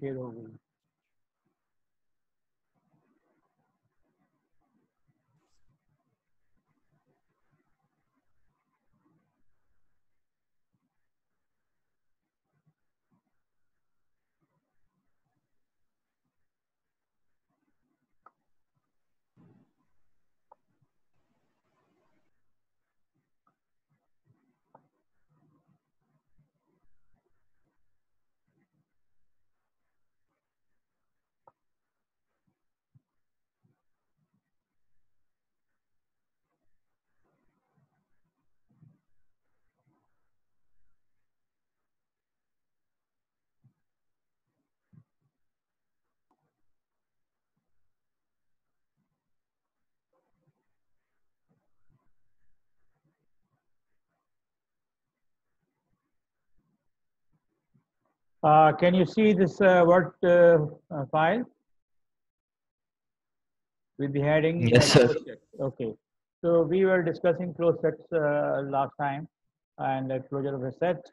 Share हो गई। Can you see this Word file with the heading? Yes, sir. Okay. So we were discussing closed sets last time and the closure of a set.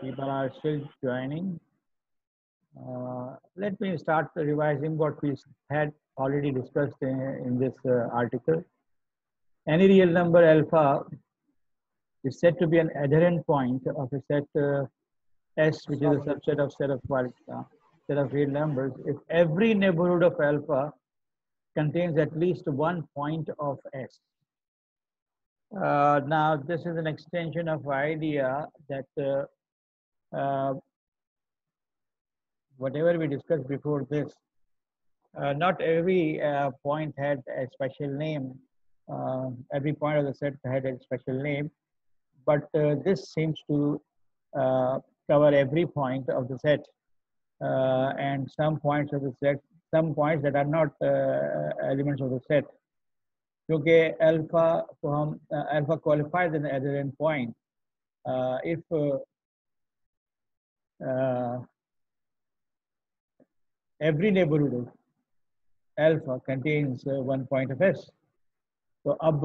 People are still joining. Let me start revising what we had already discussed in this article. Any real number alpha is said to be an adherent point of a set S, which is a subset of set of real numbers, if every neighborhood of alpha contains at least one point of S. Now, this is an extension of idea that whatever we discussed before this, not every point had a special name. Every point of the set had a special name, but this seems to cover every point of the set and some points of the set, some points that are not elements of the set. क्योंकि alpha को हम alpha qualifies an adherent point if every neighborhood of alpha contains one point of S. तो अब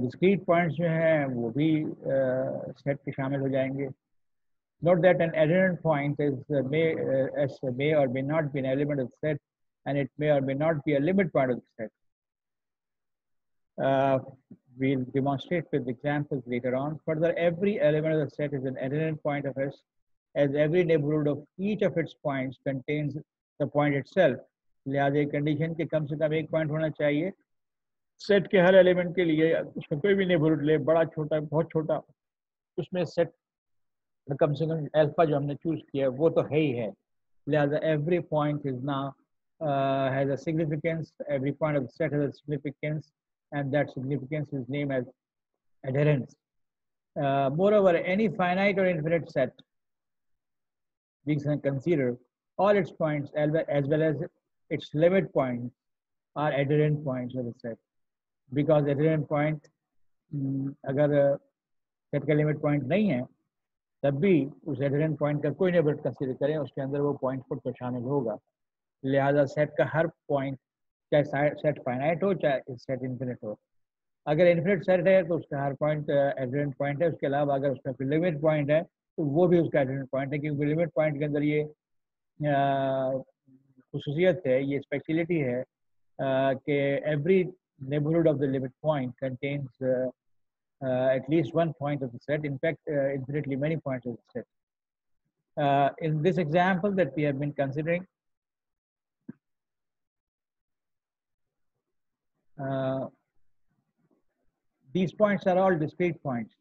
discrete points जो हैं वो भी set के शामिल हो जाएंगे. Note that an adherent point is may or may not be an element of the set, and it may or may not be a limit point of the set. We'll demonstrate with examples later on. Further, every element of the set is an adherent point of S, as every neighborhood of each of its points contains the point itself. लिहाजा condition के कम से कम एक point होना चाहिए set के हर element के लिए. उसमें कोई भी नेबरहुड ले, बड़ा छोटा बहुत छोटा, उसमें सेट कम से कम अल्फा जो हमने चूज किया वो तो है ही है. लिहाजा every point is now has a significance. Every point of the set has a significance, and that significance is named as adherence. Moreover, any finite or infinite set, we can consider all its points as well as its limit points are adherent points of the set, because adherent point अगर set का limit point नहीं है तब भी उस adherent point का कोई neighbourhood consider करें उसके अंदर वो पॉइंट तो शामिल होगा. लिहाजा सेट का हर पॉइंट चाहे सेट फाइनाइट हो चाहे सेट इन्फिनिट हो, अगर इन्फिनिट सेट है तो उसका हर पॉइंट एडहेरेंट पॉइंट है. उसके अलावा अगर उसका कोई लिमिट पॉइंट है तो वो भी उसका एडहेरेंट पॉइंट है, क्योंकि लिमिट पॉइंट के अंदर ये खुसूसियत है, ये स्पेशलिटी है कि every neighbourhood of the limit point contains at least one point of the set, in fact, infinitely many points of the set. In this example that we have been considering, these points are all discrete points.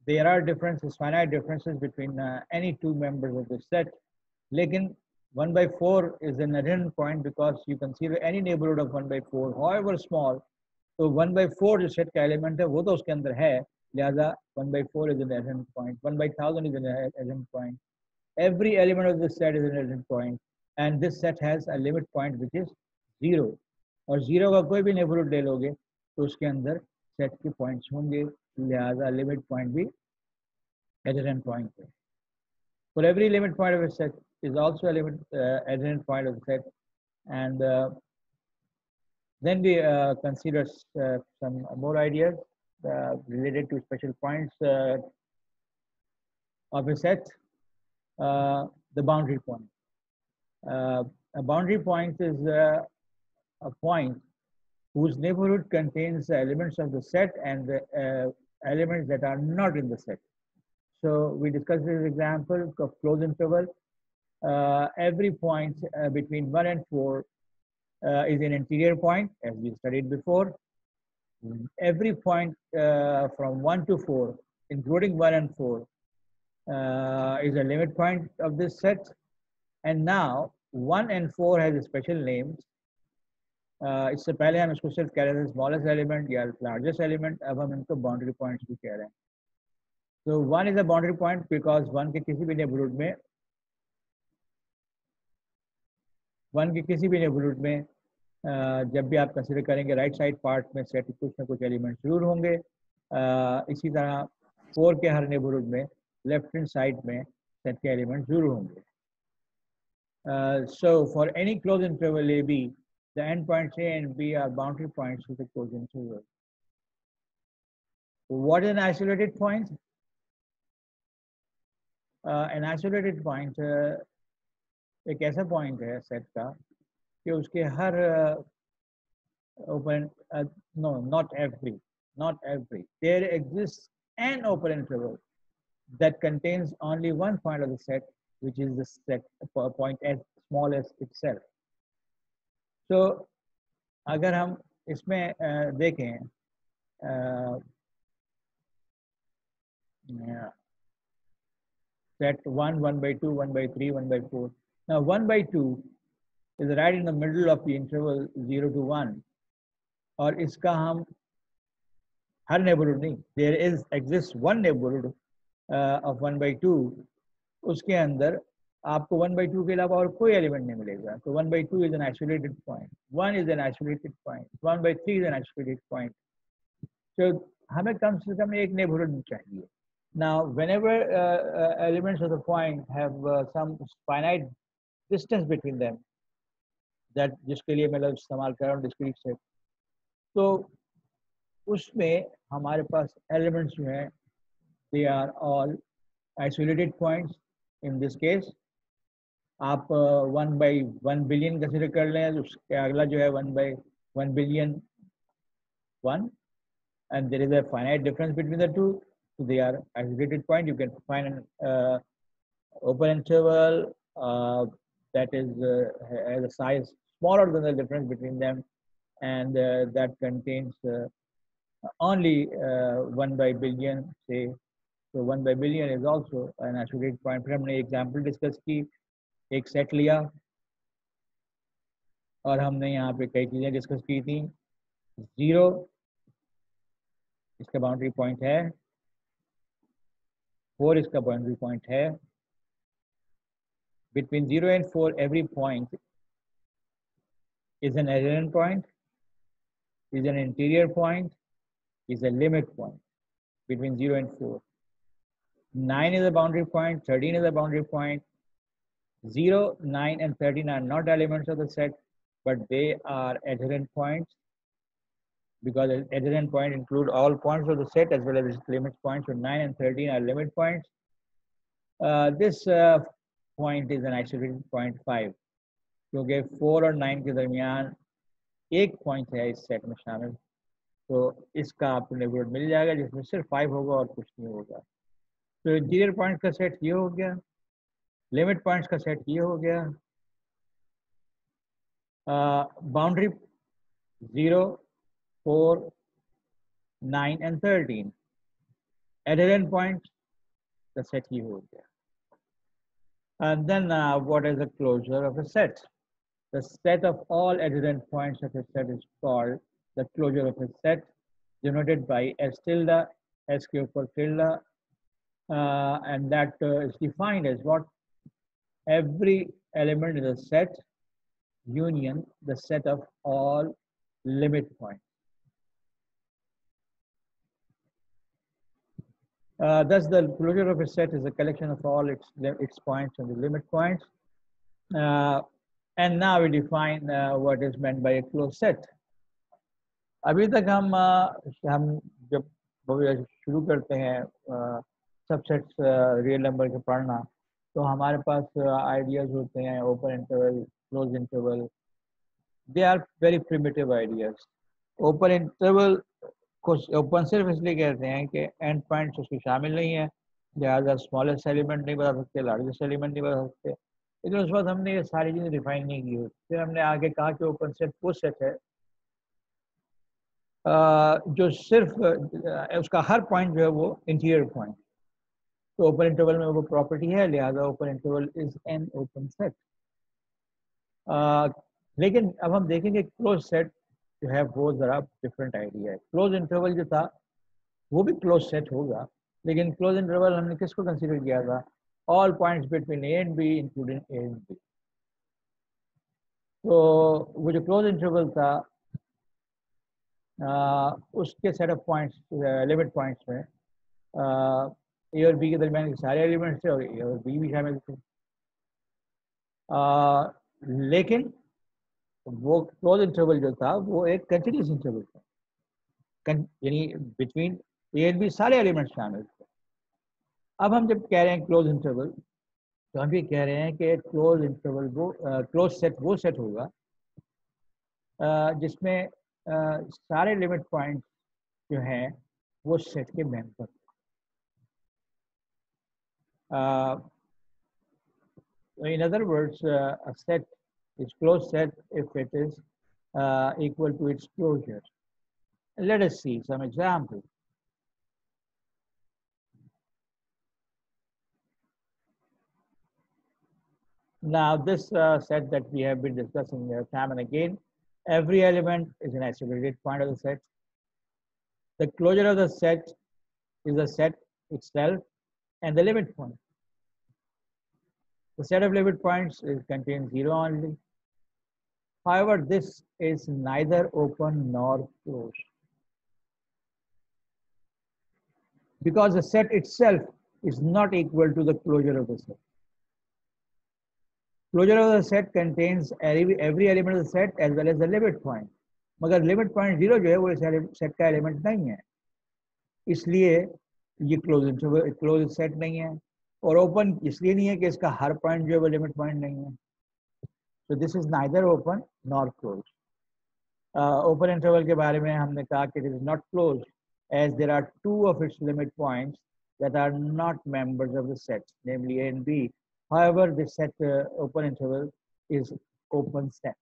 There are differences, finite differences between any two members of the set. Lekin 1 by 4 is an adherent point because you consider any neighborhood of 1 by 4, however small. तो 1 by 4 जो set का element है वो तो उसके अंदर है, लिहाजा 1 by 4 is an adherent point, 1 by 1000 is an adherent point. Every element of this set is an adherent point, and this set has a limit point which is 0. और 0 का कोई भी नेबरहुड ले लोगे तो उसके अंदर सेट के पॉइंट्स होंगे, लिहाजा लिमिट पॉइंट भी adherent point है. For every limit point of a set is also a limit adherent point of the set, and Then we consider some more ideas related to special points of a set. The boundary point. A boundary point is a point whose neighborhood contains the elements of the set and the elements that are not in the set. So we discussed this example of closed interval. Every point between 1 and 4 is an interior point, as we studied before. Every point from 1 to 4, including 1 and 4, is a limit point of this set. And now 1 and 4 has special names. इससे पहले हम इसको सिर्फ कह रहे थे smallest element या largest element, अब हम इनको बाउंड्री पॉइंट्स भी कह रहे हैं. तो 1 is a boundary point because 1 के किसी भी नेबरहुड में जब भी आप कंसिडर करेंगे राइट साइड पार्ट में सेट कुछ ना कुछ एलिमेंट जरूर होंगे. इसी तरह 4 के हर नेबरहुड में लेफ्ट हैंड साइड में सेट के एलिमेंट जरूर होंगे. So for any closed interval AB, the endpoints A and B are boundary points with a closed interval. What is an isolated point? An isolated point एक ऐसा point है set का कि उसके हर open no, not every. There exists an open interval that contains only one point of the set, which is the set point as small as itself. So अगर हम इसमें देखें set 1, 1 by 2, 1 by 3, 1 by 4. Now 1 by 2 is right in the middle of the interval 0 to 1. और इसका हम हर neighborhood नहीं, there exists one neighborhood of 1 by 2. उसके अंदर आपको 1 by 2 के अलावा और कोई एलिमेंट नहीं मिलेगा. तो 1 by 2 is an isolated point. 1 is an isolated point. 1 by 3 is an isolated point. So हमें कम से कम एक neighborhood चाहिए. Now, whenever elements of the point have some finite distance between them, that जिसके लिए मैं लफ्ज़ इस्तेमाल कर रहा हूँ discrete set, तो उसमें हमारे पास elements जो हैं, they are all isolated points. In this case, आप 1 by 1 billion consider कर लें, उसके अगला जो है 1 by 1 billion 1, and there is a finite difference between the two. So they are isolated point. You can find an open interval that is has a size smaller than the difference between them, and that contains only 1 by billion, say. So 1 by billion is also an isolated point. फिर हमने example discuss की, एक set लिया और हमने यहाँ पे कई चीजें डिस्कस की थी. 0 इसका बाउंड्री पॉइंट है, 4 इसका बाउंड्री पॉइंट है. Between 0 and 4, every point is an adjoint point, is an interior point, is a limit point between 0 and 4. 9 is a boundary point, 13 is a boundary point. 0, 9, and 13 are not elements of the set, but they are adjoint points, because adjoint points include all points of the set as well as its limit points. So 9 and 13 are limit points. This point is an isolated point 5, क्योंकि 4 और 9 के दरमियान एक point है इस set में शामिल. तो इसका आपको नेबरहुड मिल जाएगा जिसमें सिर्फ 5 होगा और कुछ नहीं होगा. तो इंटीरियर पॉइंट का सेट ये हो गया, लिमिट पॉइंट्स का सेट ये हो गया. Boundary 0, 4, 9 and 13. Adherent points, the set ये हो गया. And then what is the closure of a set? The set of all adherent points of a set is called the closure of a set, denoted by S tilde, S cube for tilde, and that is defined as what? Every element in the set union the set of all limit points. Thus, the closure of a set is a collection of all its points and the limit points. And now we define what is meant by a closed set. अभी तक हम जब शुरू करते हैं subsets real number के पढ़ना, तो हमारे पास आइडियाज होते हैं open interval, close interval. They are very primitive ideas. Open interval को ओपन सिर्फ इसलिए कहते हैं कि एंड पॉइंट्स उसके शामिल नहीं है, लिहाजा स्मॉलेस्ट एलिमेंट नहीं बता सकते, लार्जेस्ट एलिमेंट नहीं बता सकते. लेकिन उस वक्त हमने ये सारी चीज़ें डिफाइन नहीं की. फिर हमने आगे कहा कि ओपन सेट वो सेट है जो सिर्फ उसका हर पॉइंट जो है वो इंटीरियर पॉइंट. तो ओपन इंटरवल में वो प्रॉपर्टी है, लिहाजा open interval is an open set. लेकिन अब हम देखेंगे क्लोज सेट जो है वो ज़रा डिफरेंट आइडिया है. क्लोज इंटरवल जो था वो भी क्लोज सेट होगा, लेकिन क्लोज इंटरवल हमने किसको कंसीडर किया था? All points between A and B including A and B. तो वो जो क्लोज इंटरवल था उसके set of points, limit points में ए और बी के दरमियान के सारे एलिमेंट्स थे और ए और बी भी शामिल थे. लेकिन वो क्लोज इंटरवल जो था वो एक कंटिन्यूस इंटरवल था, यानी बिटवीन ए एंड बी सारे एलिमेंट्स शामिल थे. अब हम जब कह रहे हैं क्लोज इंटरवल, तो हम ये कह रहे हैं कि क्लोज इंटरवल वो क्लोज सेट वो सेट होगा जिसमें सारे लिमिट पॉइंट्स जो हैं वो सेट के member. In other words, a set is closed set if it is equal to its closure. Let us see some examples. Now, this set that we have been discussing time and again, every element is an isolated point of the set. The closure of the set is the set itself and the limit point. The set of limit points contains zero only. However, this is neither open nor closed, because the set itself is not equal to the closure of the set. Closure of the set contains every element of the set as well as the limit point. मगर limit point zero जो है वो इस set का element नहीं है, इसलिए ये क्लोज सेट नहीं है. और ओपन इसलिए नहीं है कि इसका हर पॉइंट जो है वो लिमिट पॉइंट नहीं है. So this is neither open nor closed. Open interval के बारे में हमने कहा कि it is not closed as there are two of its limit points that are not members of the set, namely A and B. However, this set open interval is open set.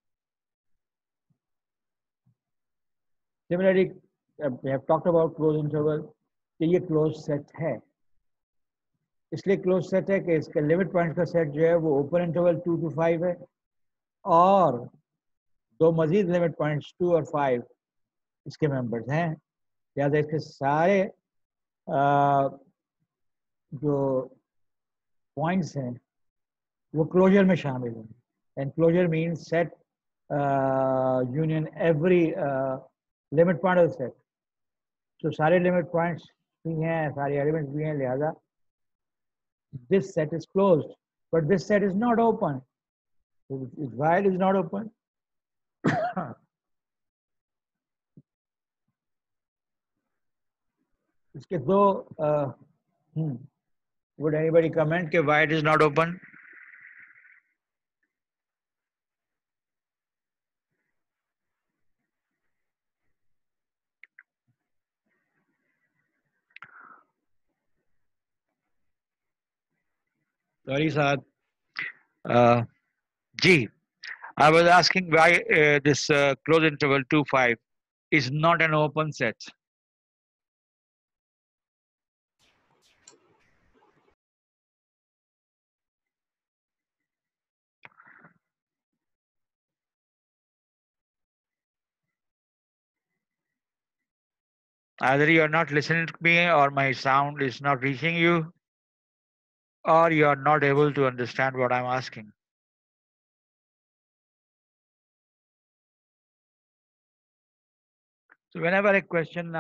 Similarly, we have talked about closed interval कि ये closed set है. इसलिए close set है कि इसका limit point का set जो है वो ओपन इंटरवल 2 to 5 है और दो मजीद लिमिट पॉइंट्स 2 और 5 इसके मेंबर्स हैं. लिहाजा इसके सारे जो पॉइंट्स हैं वो क्लोजर में शामिल हैं. And closure means set union every limit point of set. तो सारे लिमिट पॉइंट्स भी हैं, सारे एलिमेंट्स भी हैं, लिहाजा this set is closed, but this set is not open. Why it is not open? इसके दो would anybody comment कि why it is not open? Sorry, Saad. G. I was asking why this closed interval 2, 5 is not an open set. Either you are not listening to me or my sound is not reaching you or you are not able to understand what I'm asking. So whenever a question,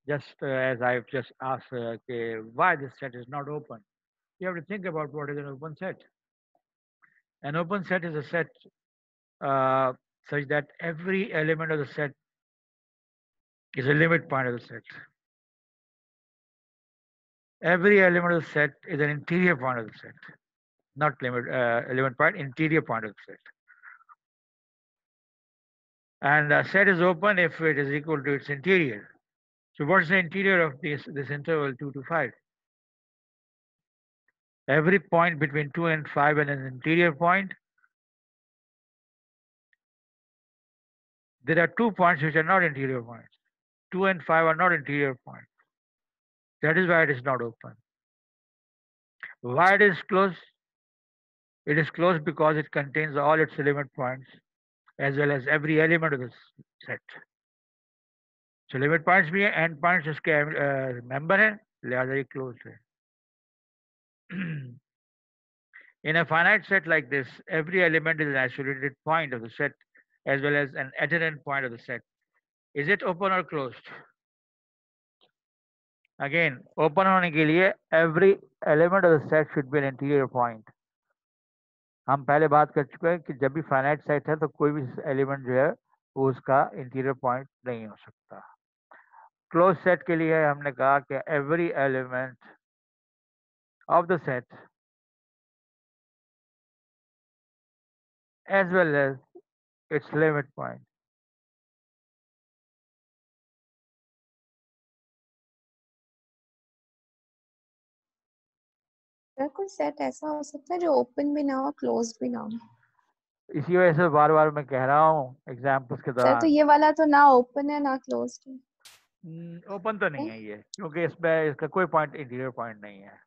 just as I've just asked, why this set is not open, you have to think about what is an open set. An open set is a set such that every element of the set is a limit point of the set. Every element of the set is an interior point of the set, not element point, interior point of the set. And the set is open if it is equal to its interior. So what's the interior of this interval 2 to 5? Every point between 2 and 5 and an interior point. There are 2 points which are not interior points. 2 and 5 are not interior points. That is why it is not open. Why it is closed? It is closed because it contains all its element points as well as every element of the set. So limit points भी है, and points उसके member है, लिहाजा ये close है. In a finite set like this, every element is an isolated point of the set as well as an adherent point of the set. Is it open or closed? Again, open होने के लिए every element of the set should be an interior point. हम पहले बात कर चुके हैं कि जब भी फाइनाइट सेट है तो कोई भी एलिमेंट जो है वो उसका इंटीरियर पॉइंट नहीं हो सकता. क्लोज सेट के लिए हमने कहा कि every element of the set as well as its limit point. Sir कोई सेट ऐसा हो सकता है जो ओपन भी ना हो क्लोज भी ना हो? इसी वजह से बार बार मैं कह रहा हूँ एग्जाम्पल्स के सर तो दौरान ये वाला तो ना ओपन है ना क्लोज है. ओपन तो नहीं है ये, क्योंकि इसमें इसका कोई पॉइंट इंटीरियर पॉइंट नहीं है.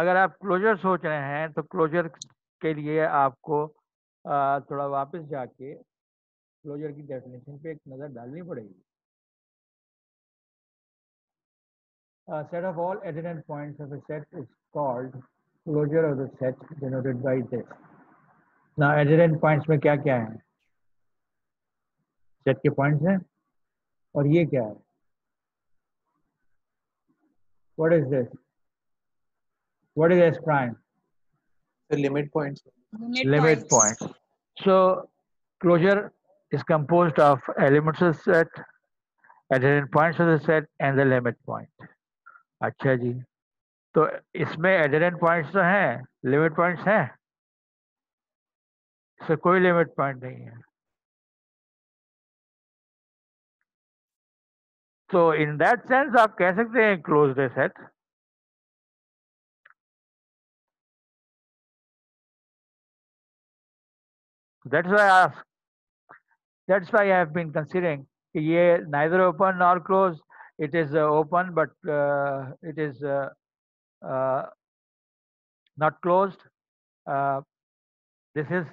अगर आप क्लोजर सोच रहे हैं तो क्लोजर के लिए आपको थोड़ा वापस जाके क्लोजर की डेफिनेशन पे एक नज़र डालनी पड़ेगी. A set of all adherent points of a set is called closure of the set, denoted by this. Now adherent points में क्या क्या है? सेट के पॉइंट्स हैं और ये क्या है? What is this? What is S prime? The limit points. Limit points. So closure is composed of elements of the set, adherent points of the set, and the limit point. अच्छा जी, तो इसमें adherent points तो हैं, limit points हैं, इससे कोई limit point नहीं है. तो in that sense आप कह सकते हैं closed है set. That's why I ask. That's why I have been considering ये neither open nor closed. It is open, but it is not closed. This is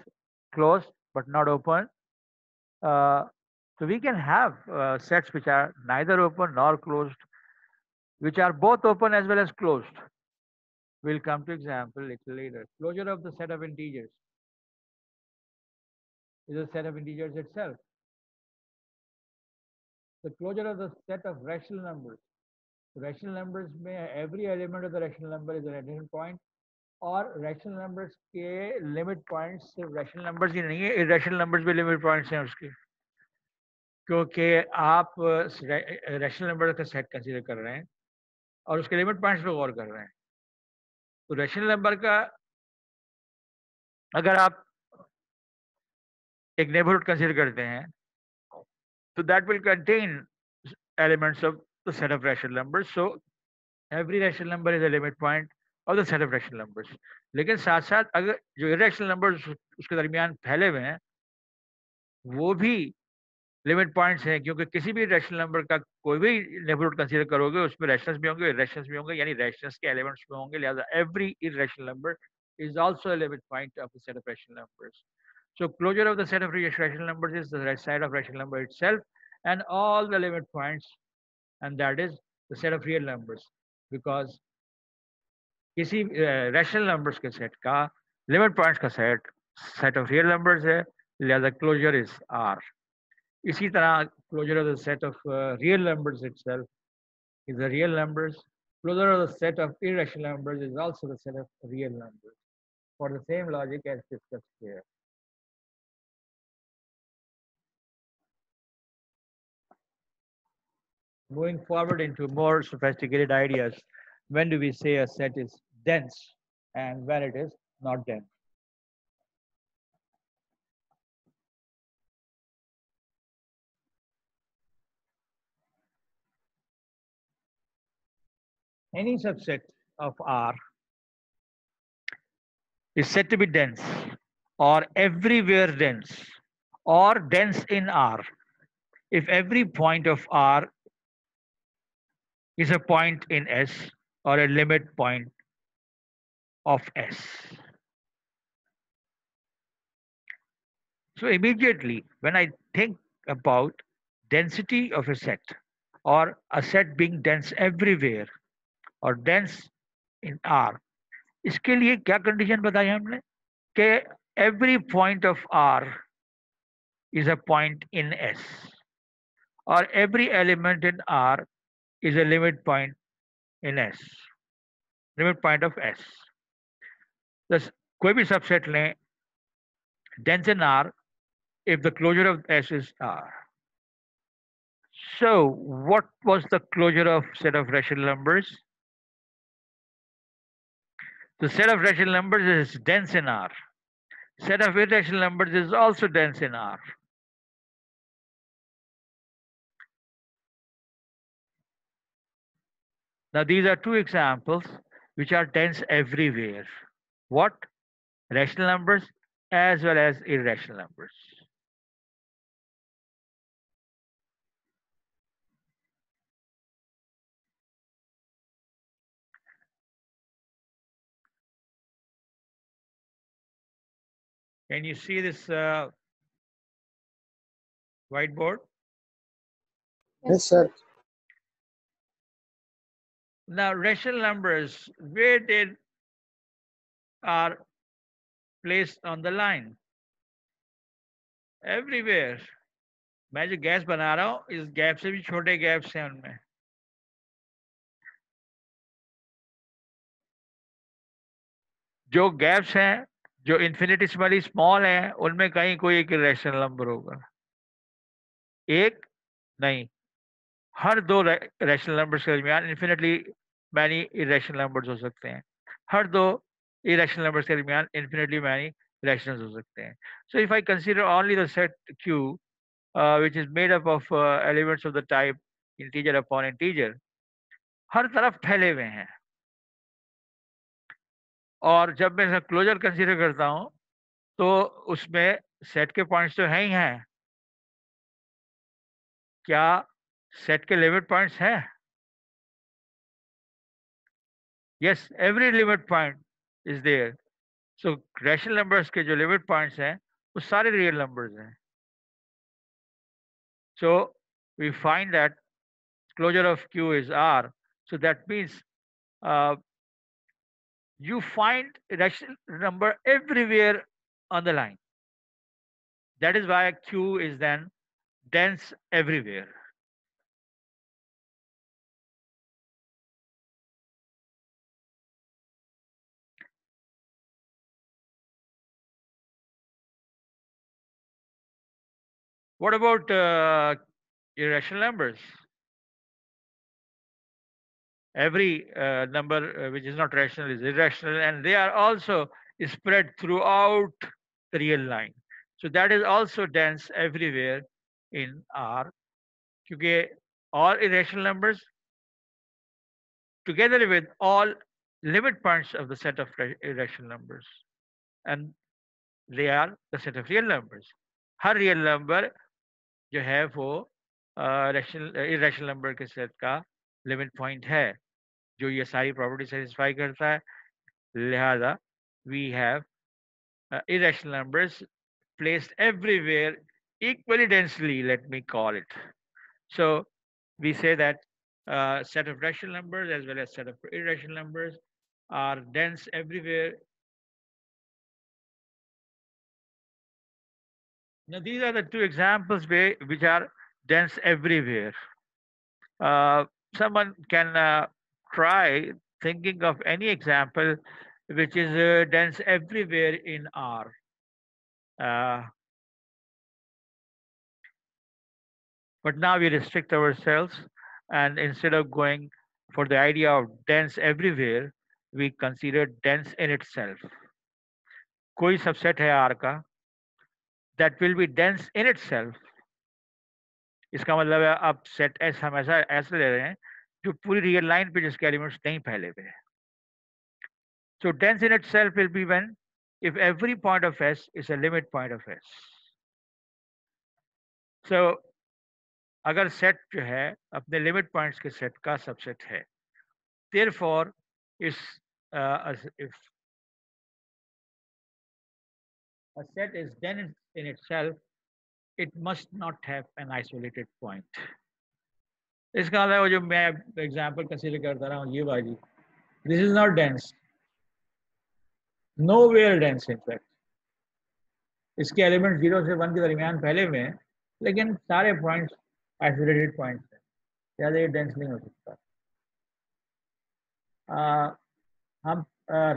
closed but not open. So we can have sets which are neither open nor closed, which are both open as well as closed. We'll come to example little later. Closure of the set of integers is a set of integers itself. The closure of the set of rational numbers. Rational numbers may every element of the rational number is an adherent point, और rational numbers के limit points सिर्फ rational numbers ही नहीं है, irrational numbers भी limit points हैं उसके, क्योंकि आप रैशनल नंबर का सेट कंसीडर कर रहे हैं और उसके लिमिट पॉइंट्स पे गौर कर रहे हैं. तो रैशनल नंबर का अगर आप एक नेबरहुड कंसीडर करते हैं तो that will contain elements of the set of rational numbers. So every rational number is a limit point of the set of rational numbers. लेकिन साथ साथ अगर जो इरेशनल नंबर्स उसके दरमियान फैले हुए हैं वो भी लिमिट पॉइंट्स हैं, क्योंकि किसी भी रैशनल नंबर का कोई भी नेबरहुड कंसीडर करोगे उसमें रैशनल्स भी होंगे, इरेशनल्स भी होंगे, यानी रैशनल्स के एलिमेंट्स भी होंगे. लिहाजा every irrational number is also a limit point of the set of rational numbers. So closure of the set of rational numbers is the set of rational number itself and all the limit points, and that is the set of real numbers, because किसी rational numbers के set का limit points का set of real numbers है, लिहाजा closure is are. इसी तरह closure of the set of real numbers itself is the real numbers. Closure of the set of irrational numbers is also the set of real numbers, for the same logic as discussed here. Moving forward into more sophisticated ideas, when do we say a set is dense and when it is not dense? Any subset of R is said to be dense or everywhere dense or dense in R if every point of R is a point in S or a limit point of S. So immediately when I think about density of a set or a set being dense everywhere or dense in R, इसके लिए क्या condition बताई हमने कि every point of R is a point in S or every element in R is a limit point in S, limit point of S. Thus, कोई भी subset लें dense in R if the closure of S is R. So, what was the closure of set of rational numbers? The set of rational numbers is dense in R. Set of irrational numbers is also dense in R. Now, these are two examples which are dense everywhere. What? Rational numbers as well as irrational numbers. Can you see this whiteboard? Yes, sir. Now, rational numbers, where did are placed on the line? Everywhere. मैं जो gas बना रहा हूँ इस gap से भी छोटे gaps हैं उनमें. जो गैप्स हैं जो इन्फिनिटेसिमली स्मॉल हैं उनमें कहीं कोई एक इरेशनल नंबर होगा. एक नहीं, हर दो रैशनल नंबर्स के दरमियान इन्फिनिटली मैनी इरेशनल नंबर्स हो सकते हैं. हर दो irrational numbers के दरमियान infinitely many rationals हो सकते हैं. So if I consider only the set Q, which is made up of elements of the type integer upon integer, हर तरफ फैले हुए हैं. और जब मैं इसका क्लोजर कंसीडर करता हूं तो उसमें सेट के पॉइंट्स तो हैं ही हैं. क्या सेट के लिमिट पॉइंट्स हैं? Yes, every limit point is there. So rational numbers के जो लिमिट पॉइंट्स हैं वो सारे रियल नंबर्स हैं. So we find that closure of Q is R. So that means you find a rational number everywhere on the line. That is why Q is then dense everywhere. What about irrational numbers? Every number which is not rational is irrational, and they are also spread throughout the real line. So that is also dense everywhere in R. क्योंकि all irrational numbers together with all limit points of the set of irrational numbers, and they are the set of real numbers. Her real number जो है वो irrational number के set का limit point है जो ये सारी property satisfy करता है. लिहाजा we have irrational numbers placed everywhere equally densely, let me call it. So we say that set of rational numbers as well as set of irrational numbers are dense everywhere. Now these are the two examples which are dense everywhere. Someone can try thinking of any example which is dense everywhere in R. But now we restrict ourselves and instead of going for the idea of dense everywhere, we consider dense in itself. कोई subset है R का that will be dense in itself. इसका मतलब है अब set S हम ऐसा ले रहे हैं जो पूरी रियल लाइन पे जिसके एलिमेंट्स नहीं फैले हुए हैं. So dense in itself will be when if every point of S is a limit point of S. So अगर सेट जो है अपने लिमिट पॉइंट्स के सेट का सबसेट है, therefore if a set is dense in itself, it must not have an isolated point. इसका मतलब वो जो मैं एग्जांपल कंसीडर करता रहा हूँ ये बाजी, this is not dense, nowhere dense in fact. इसके एलिमेंट 0 से 1 के दरमियान फैले हुए हैं, लेकिन सारे पॉइंट्स आइसोलेटेड पॉइंट्स हैं, ज़्यादा ये डेंस नहीं हो सकता. हम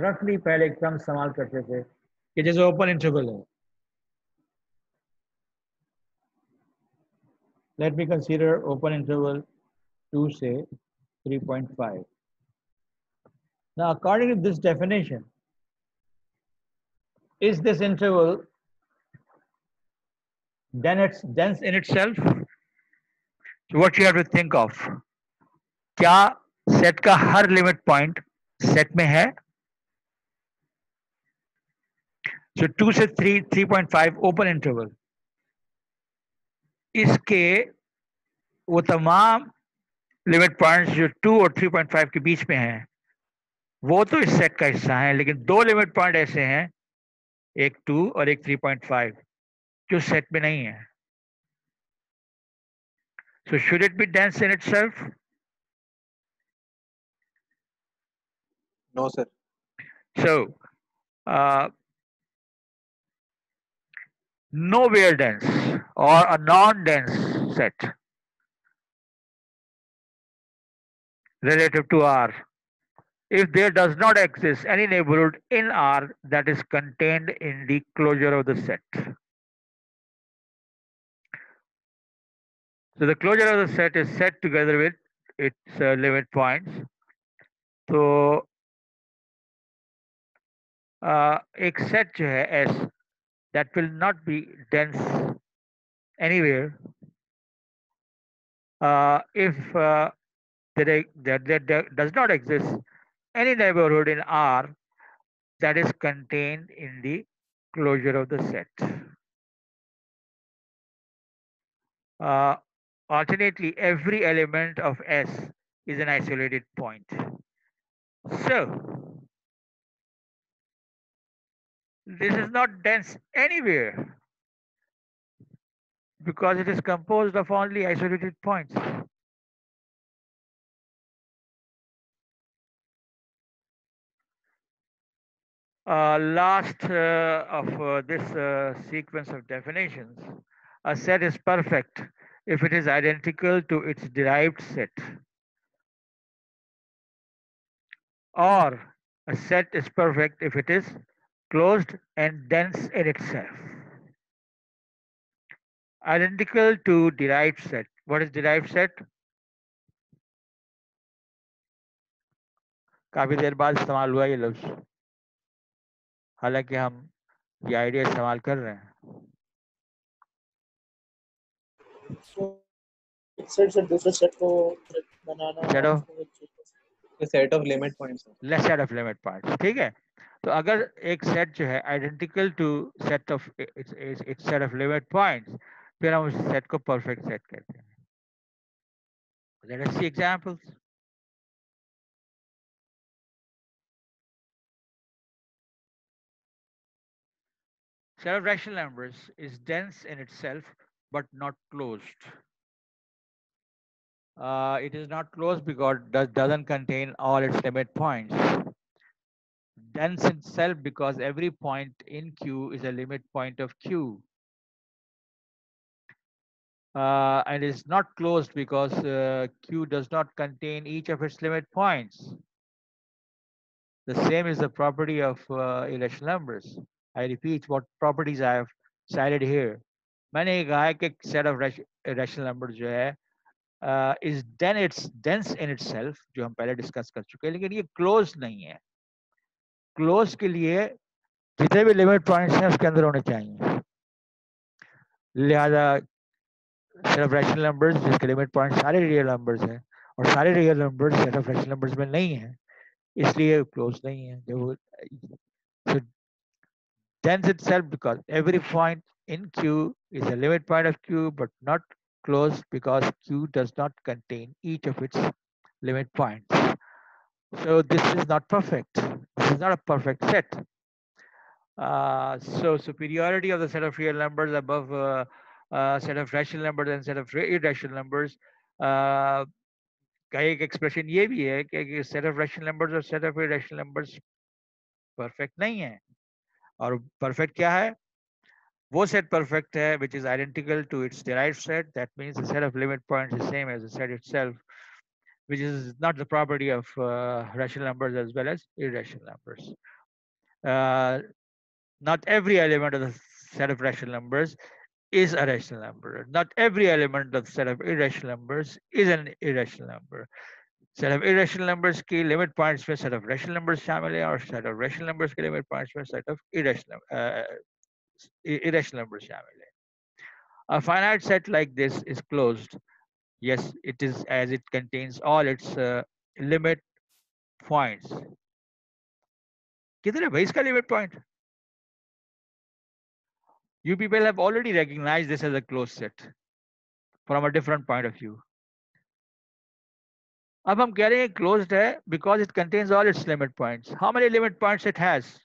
रफली पहले एक टर्म इस्तेमाल करते थे कि जैसे ओपन इंटरवल है. Let me consider open interval 2 say 3.5. Now according to this definition, is this interval then it's dense in itself? So what you have to think of, क्या सेट का हर लिमिट पॉइंट सेट में है? So 2 से 3.5 open interval, इसके वो तमाम limit points जो 2 और 3.5 के बीच में हैं वो तो इस सेट का हिस्सा है, लेकिन दो लिमिट पॉइंट ऐसे हैं, एक 2 और एक 3.5, जो सेट में नहीं है. So should it be dense in itself? No, sir. So nowhere dense or a non-dense set relative to R if there does not exist any neighborhood in R that is contained in the closure of the set. So the closure of the set is set together with its limit points. तो एक set जो है S that will not be dense anywhere if there does not exist any neighborhood in R that is contained in the closure of the set. Alternately, every element of S is an isolated point. So, this is not dense anywhere because it is composed of only isolated points. Last of this sequence of definitions, a set is perfect if it is identical to its derived set, or a set is perfect if it is closed and dense in itself. Identical to derived set. What is derived set? काफी देर बाद इस्तेमाल हुआ ये लफ्ज, हालांकि हम ये idea इस्तेमाल कर रहे हैं. सेट से दूसरे सेट को बनाना, Set of set of limit points, less set of limit points. ठीक है, तो अगर एक सेट जो है identical to set of its set of limit points, फिर हम उस सेट को परफेक्ट सेट कहते हैं. Let us see examples. Set of rational numbers is dense in itself but not closed. It is not closed because it doesn't contain all its limit points. Dense in itself because every point in Q is a limit point of Q. And is not closed because Q does not contain each of its limit points. The same is the property of irrational numbers. I repeat what properties I have cited here. मैंने कहा है कि set of irrational numbers जो है is dense in itself, जो हम पहले discuss कर चुके हैं, लेकिन ये क्लोज नहीं है. क्लोज के लिए जितने भी लिमिट पॉइंट्स हैं उसके अंदर होने चाहिए. लिहाजा सेट ऑफ रैशनल नंबर्स जिसके लिमिट पॉइंट सारे रियल नंबर्स हैं और सारे real numbers set of rational numbers में नहीं है, इसलिए क्लोज नहीं है. So dense itself because every point in Q is a limit point of Q, but not closed because Q does not contain each of its limit points. So this is not perfect. This is not a perfect set. So superiority of the set of real numbers above set of rational numbers and set of irrational numbers. का एक expression ये भी है कि set of rational numbers और set of irrational numbers perfect नहीं है. और परफेक्ट क्या है? वो set perfect है which is identical to its derived set. That means the set of limit points is same as the set itself, which is not the property of rational numbers as well as irrational numbers. Not every element of the set of rational numbers is a rational number. Not every element of the set of irrational numbers is an irrational number. Set of irrational numbers की limit points में set of rational numbers शामिल है और set of rational numbers के limit points में set of irrational numbers शामिल है. A finite set like this is closed. Yes, it is, as it contains all its limit points. किधर है भाई इसका limit point? You people have already recognized this as a closed set from a different point of view. अब हम कह रहे हैं closed है because it contains all its limit points. How many limit points it has?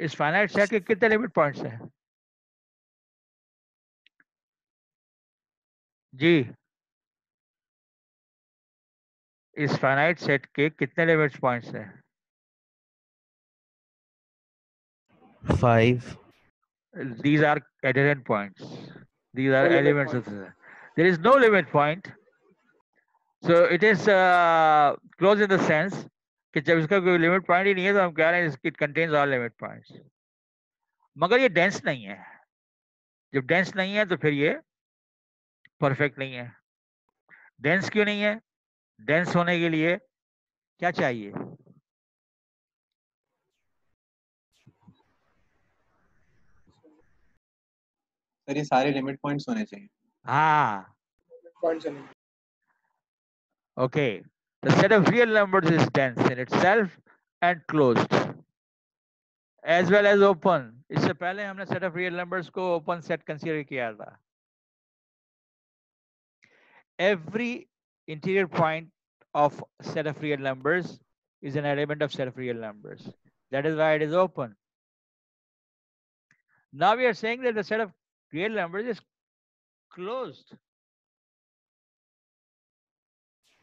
इस finite set के कितने limit points हैं? जी, इस finite set के कितने limit points हैं? 5. These are adherent points. These are No limit elements of the. There is no limit point. So it is closed in the sense कि जब इसका कोई limit point ही नहीं है तो हम कह रहे हैं it contains all limit points. मगर ये dense नहीं है. जब dense नहीं है तो फिर ये perfect नहीं है. Dense क्यों नहीं है? Dense होने के लिए क्या चाहिए? सर ये सारे लिमिट पॉइंट्स होने चाहिए. हाँ. पॉइंट्स होने. Okay. The set of real numbers is dense in itself and closed, as well as open. इससे पहले हमने set of real numbers को open set consider किया था. Every interior point of set of real numbers is an element of set of real numbers. That is why it is open. Now we are saying that the set of real numbers is closed.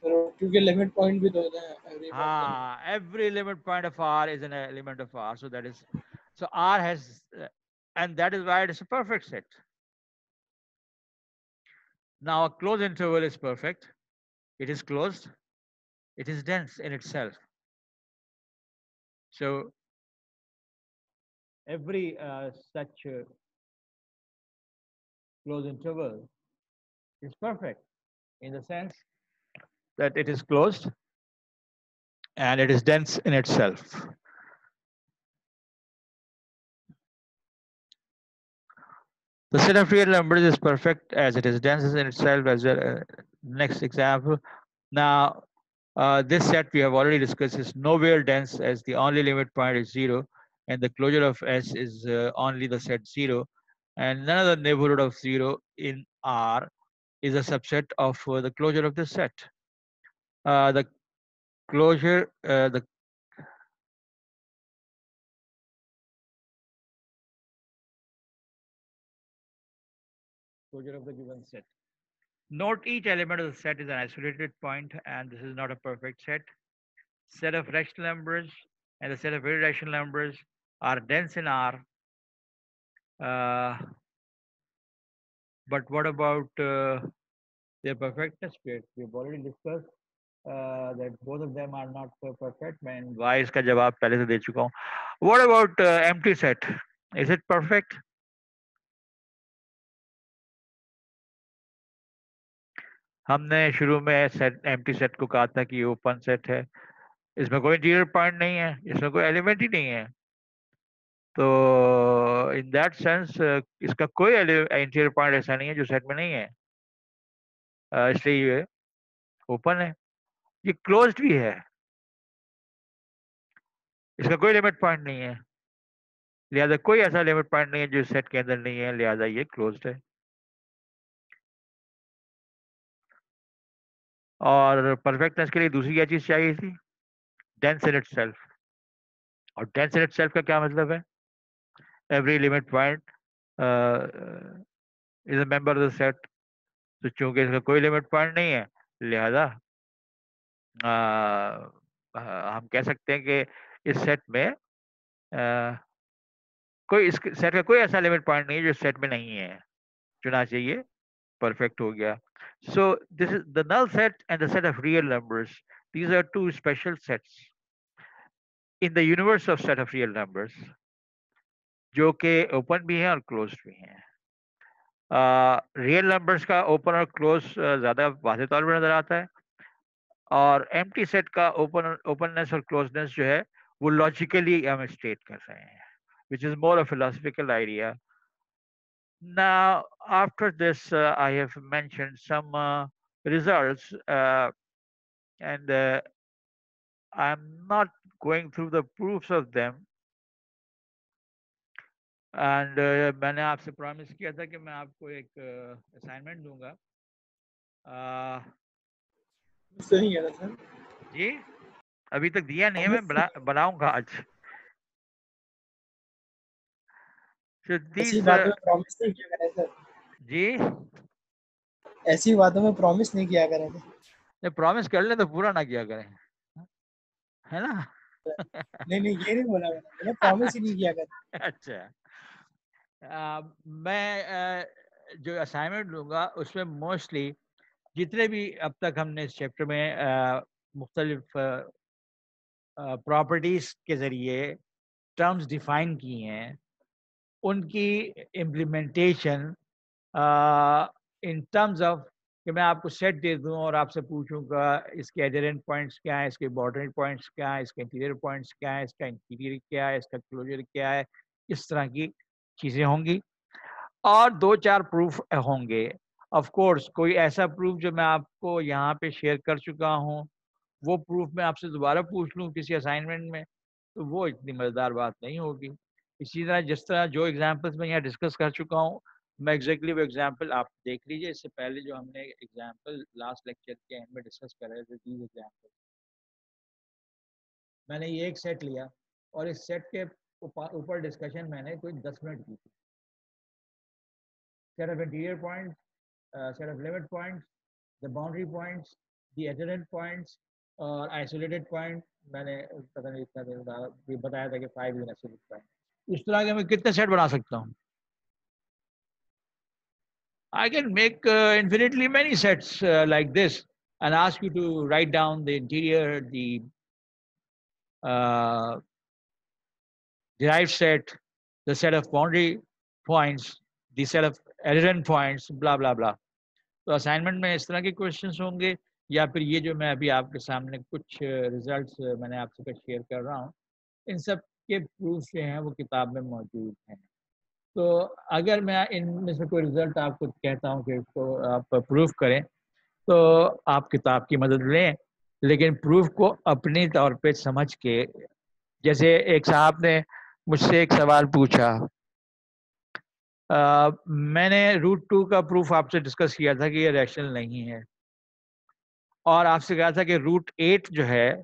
क्योंकि limit point भी तो होते हैं. Every limit point of R is an element of R. So that is, so R has, and that is why it is a perfect set. Now a closed interval is perfect. It is closed. It is dense in itself. So every such closed interval is perfect in the sense that it is closed and it is dense in itself. The set of real numbers is perfect as it is dense in itself as well. Next example. Now, this set we have already discussed is nowhere dense as the only limit point is 0 and the closure of S is only the set 0 and none of the neighborhood of 0 in R is a subset of the closure of this set. The closure, the closure of the given set. Note each element of the set is an isolated point and this is not a perfect set. Set of rational numbers and the set of irrational numbers are dense in R. But what about their perfectness state? We've already discussed that both of them are not perfect. And why इसका जवाब पहले से दे चुका हूँ. What about empty set? Is it perfect? हमने शुरू में set empty set को कहा था कि ये ओपन सेट है, इसमें कोई इंटीरियर पॉइंट नहीं है, इसमें कोई एलिमेंट ही नहीं है, तो इन दैट सेंस इसका कोई इंटीरियर पॉइंट ऐसा नहीं है जो सेट में नहीं है, इसलिए ये ओपन है। ये क्लोज्ड भी है, इसका कोई लिमिट पॉइंट नहीं है, लिहाजा कोई ऐसा लिमिट पॉइंट नहीं है जो सेट के अंदर नहीं है, लिहाजा ये क्लोज्ड है। और परफेक्टनेस के लिए दूसरी क्या चीज चाहिए थी? Dense in itself. और डेंस इन इटसेल्फ का क्या मतलब है? Every limit point is a member of the set. तो चूंकि इसका कोई लिमिट पॉइंट नहीं है, लिहाजा हम कह सकते हैं कि इस सेट में कोई इस सेट का कोई ऐसा लिमिट पॉइंट नहीं है जो सेट में नहीं है, चुना चाहिए, परफेक्ट हो गया। So this is the null set and the set of real numbers. These are two special sets in the universe of set of real numbers, जो कि ओपन भी हैं और क्लोज भी हैं। रियल नंबर्स का ओपन और क्लोज ज्यादा वाज़ेह तौर पर नजर आता है, और एम्प्टी सेट का ओपननेस और क्लोजनेस जो है वो लॉजिकली हम स्टेट कर रहे हैं, which is more a philosophical idea. Now, after this, I have mentioned some results, and I'm not going through the proofs of them. And मैंने आपसे प्रॉमिस किया था कि मैं आपको एक असाइनमेंट दूंगा। मुझसे नहीं कह रहा सर। जी, अभी तक दिया नहीं है, मैं बनाऊंगा आज। So ऐसी these, बातों में प्रॉमिस नहीं किया करें सर। जी, ऐसी बातों में प्रॉमिस नहीं किया करें सर। प्रॉमिस कर ले तो पूरा ना किया करें, है ना? नहीं ये नहीं बोला मैंने प्रॉमिस ही नहीं किया करें। अच्छा, मैं जो असाइनमेंट लूँगा उसमें मोस्टली जितने भी अब तक हमने इस चैप्टर में मुख्तलिफ प्रॉपर्टीज के ज़रिए टर्म्स डिफाइन की हैं, उनकी इम्प्लीमेंटेशन इन टर्म्स ऑफ कि मैं आपको सेट दे दूं और आपसे पूछूंगा इसके एडहेरेंट पॉइंट्स क्या है, इसके बॉर्डर पॉइंट्स क्या है, इसके इंटीरियर पॉइंट्स क्या है, इसका इंटीरियर क्या है, इसका क्लोजर क्या है, इस तरह की चीज़ें होंगी और दो चार प्रूफ होंगे। ऑफ कोर्स कोई ऐसा प्रूफ जो मैं आपको यहाँ पे शेयर कर चुका हूँ वो प्रूफ मैं आपसे दोबारा पूछ लूँ किसी असाइनमेंट में, तो वो इतनी मज़ेदार बात नहीं होगी। इसी तरह जिस तरह जो एग्जांपल्स मैं यहाँ डिस्कस कर चुका हूँ, मैं एग्जैक्टली वो एग्जांपल आप देख लीजिए। इससे पहले जो हमने एग्जांपल लास्ट लेक्चर के एंड में डिस्कस कर रहे थे, तीन एग्जांपल मैंने ये एक सेट लिया और इस सेट के ऊपर डिस्कशन मैंने कोई 10 मिनट की थी। Set of interior points, set of limit points, the boundary points, the adherent points और isolated point मैंने पता नहीं इतना दिन बताया था कि 5 is an isolated point। इस तरह के मैं कितने सेट बना सकता हूँ? I can make infinitely many sets like this and ask you to write down the interior, the derived set, the set of boundary points, the set of adherent points, blah blah blah. तो assignment में इस तरह के questions होंगे या फिर ये जो मैं अभी आपके सामने कुछ रिजल्ट्स मैंने आपसे शेयर कर रहा हूँ, इन सब के प्रूफ जो हैं वो किताब में मौजूद हैं। तो अगर मैं इनमें से कोई रिजल्ट आपको कहता हूँ कि इसको आप प्रूफ करें तो आप किताब की मदद लें, लेकिन प्रूफ को अपनी तौर पे समझ के, जैसे एक साहब ने मुझसे एक सवाल पूछा, मैंने √2 का प्रूफ आपसे डिस्कस किया था कि ये रैशनल नहीं है और आपसे कहा था कि √8 जो है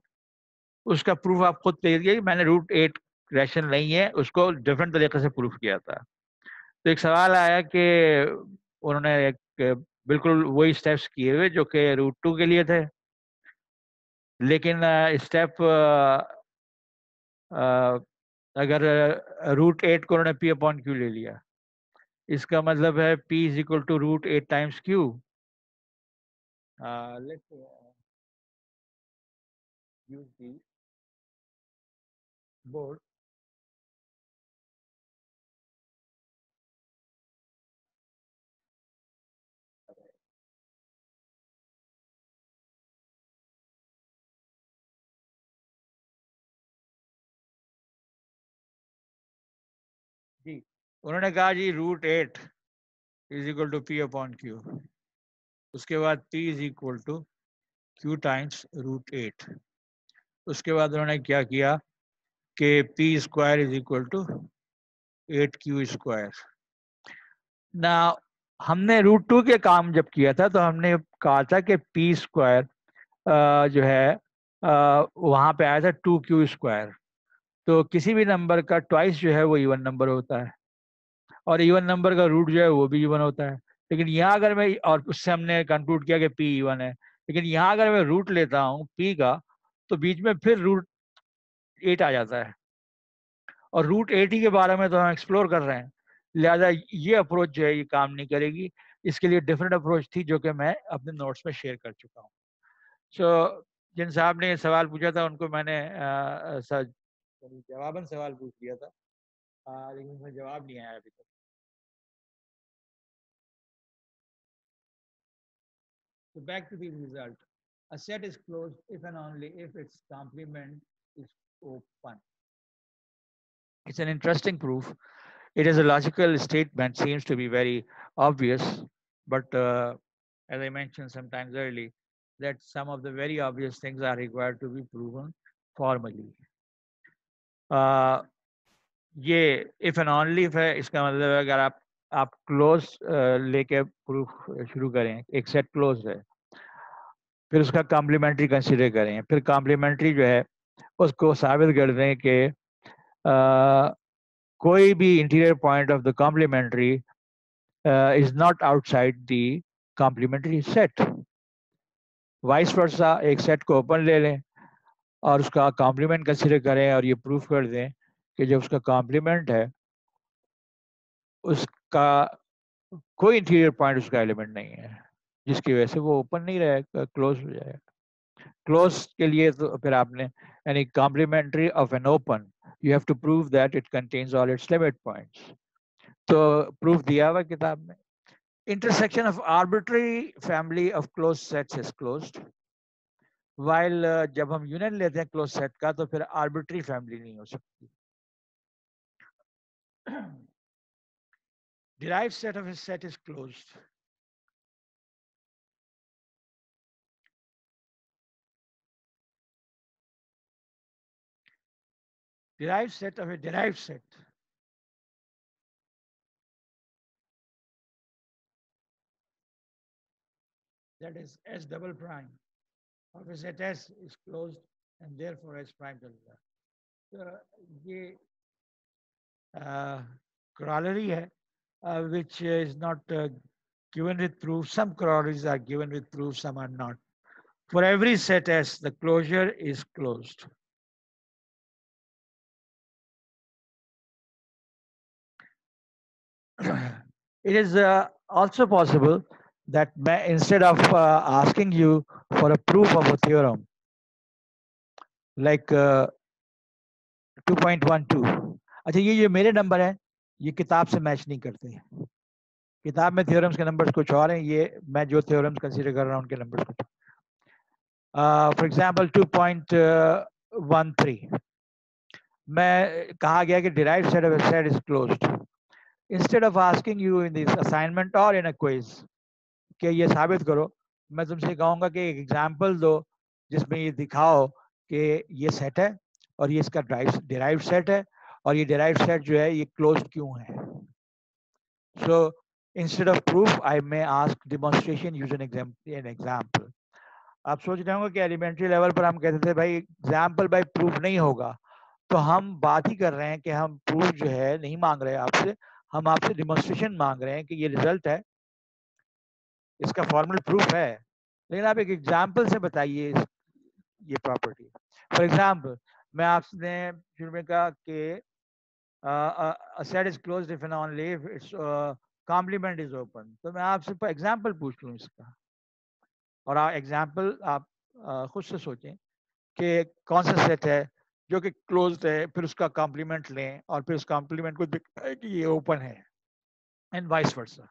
उसका प्रूफ आप खुद करिए। मैंने √8 रैशनल नहीं है, उसको डिफरेंट तरीके से प्रूफ किया था। तो एक सवाल आया कि उन्होंने एक बिल्कुल वही स्टेप्स किए हुए जो कि √2 के लिए थे, लेकिन स्टेप अगर √8 को उन्होंने P/Q ले लिया, इसका मतलब है P is equal to √8 times Q। let's use the board। उन्होंने कहा जी √8 is equal to P upon Q, उसके बाद P is equal to Q times √8, उसके बाद उन्होंने क्या किया कि P square is equal to 8Q square. ना हमने √2 के काम जब किया था तो हमने कहा था कि P स्क्वायर जो है वहां पे आया था 2Q स्क्वायर। तो किसी भी नंबर का ट्वाइस जो है वो इवन नंबर होता है, और इवन नंबर का रूट जो है वो भी इवन होता है। लेकिन यहाँ अगर मैं, और उससे हमने कंक्लूड किया कि P इवन है, लेकिन यहाँ अगर मैं रूट लेता हूँ P का तो बीच में फिर √8 आ जाता है, और √8 ही के बारे में तो हम एक्सप्लोर कर रहे हैं, लिहाजा ये अप्रोच जो है ये काम नहीं करेगी। इसके लिए डिफरेंट अप्रोच थी जो कि मैं अपने नोट्स में शेयर कर चुका हूँ। सो जिन साहब ने सवाल पूछा था उनको मैंने जवाबन सवाल पूछ लिया था, लेकिन उसमें जवाब नहीं आया अभी तक। So back to the result. A set is closed if and only if its complement is open. It's an interesting proof. It is a logical statement, seems to be very obvious, but as I mentioned sometimes early, that some of the very obvious things are required to be proven formally. ये if and only if है, इसका मतलब है अगर आप close लेके proof शुरू करें, एक सेट क्लोज है, फिर उसका कॉम्प्लीमेंट्री कंसीडर करें, फिर कॉम्प्लीमेंट्री जो है उसको साबित कर दें कि कोई भी interior point of the complementary is not outside the complementary set. Vice versa, एक सेट को ओपन ले लें और उसका कॉम्प्लीमेंट कंसीडर करें और ये प्रूफ कर दें कि जो उसका कॉम्प्लीमेंट है उसका कोई इंटीरियर पॉइंट उसका एलिमेंट नहीं है, जिसकी वजह से वो ओपन नहीं रहेगा, क्लोज हो जाएगा। क्लोज के लिए तो फिर आपने यानी complementary of an open, you have to prove that it contains all its limit points. तो प्रूफ दिया हुआ किताब में। Intersection of arbitrary family of close sets is closed, while जब हम यूनियन लेते हैं क्लोज सेट का तो फिर आर्बिट्ररी फैमिली नहीं हो सकती। derived set of a set is closed. Derived set of a derived set that is S double prime of a set S is closed and therefore S prime चलेगा। तो ये corollary है which is not given with proof. Some corollaries are given with proof, some are not. For every set S, the closure is closed. It is also possible that instead of asking you for a proof of a theorem, like 2.12, अच्छा ये मेरे number हैं, ये किताब से match नहीं करते। किताब में थ्योरम्स के नंबर्स कुछ और हैं, ये मैं जो थ्योरम्स कंसीडर कर रहा हूँ उनके नंबर्स कुछ। फॉर एग्जांपल 2.13 मैं कहा गया कि derived set of a set is closed. Instead of asking you in this assignment और इन अ क्विज कि ये साबित करो, मैं तुमसे कहूँगा कि एक एग्जाम्पल दो जिसमें ये दिखाओ कि ये सेट है और ये इसका डिराइव्ड सेट है और ये डिराइव्ड सेट जो है ये क्लोज्ड क्यों है। So instead of proof I may ask demonstration using an example. आप सोच रहे होंगे कि एलिमेंट्री लेवल पर हम कहते थे भाई एग्जाम्पल बाय प्रूफ नहीं होगा, तो हम बात ही कर रहे हैं कि हम प्रूफ जो है नहीं मांग रहे आपसे, हम आपसे डेमोन्स्ट्रेशन मांग रहे हैं कि ये रिजल्ट है, इसका फॉर्मल प्रूफ है, लेकिन आप एक एग्जाम्पल से बताइए ये प्रॉपर्टी। फॉर एग्जाम्पल मैं आपने शुरू में कहा कि a set is closed if and only if its complement is open, तो मैं आपसे एग्जाम्पल पूछ लूँ इसका, और एग्जाम्पल आप खुद से सोचें कि कौन सा सेट है जो कि क्लोज्ड है, फिर उसका कॉम्प्लीमेंट लें और फिर उस कॉम्प्लीमेंट को दिखाएं कि ये ओपन है, and vice versa.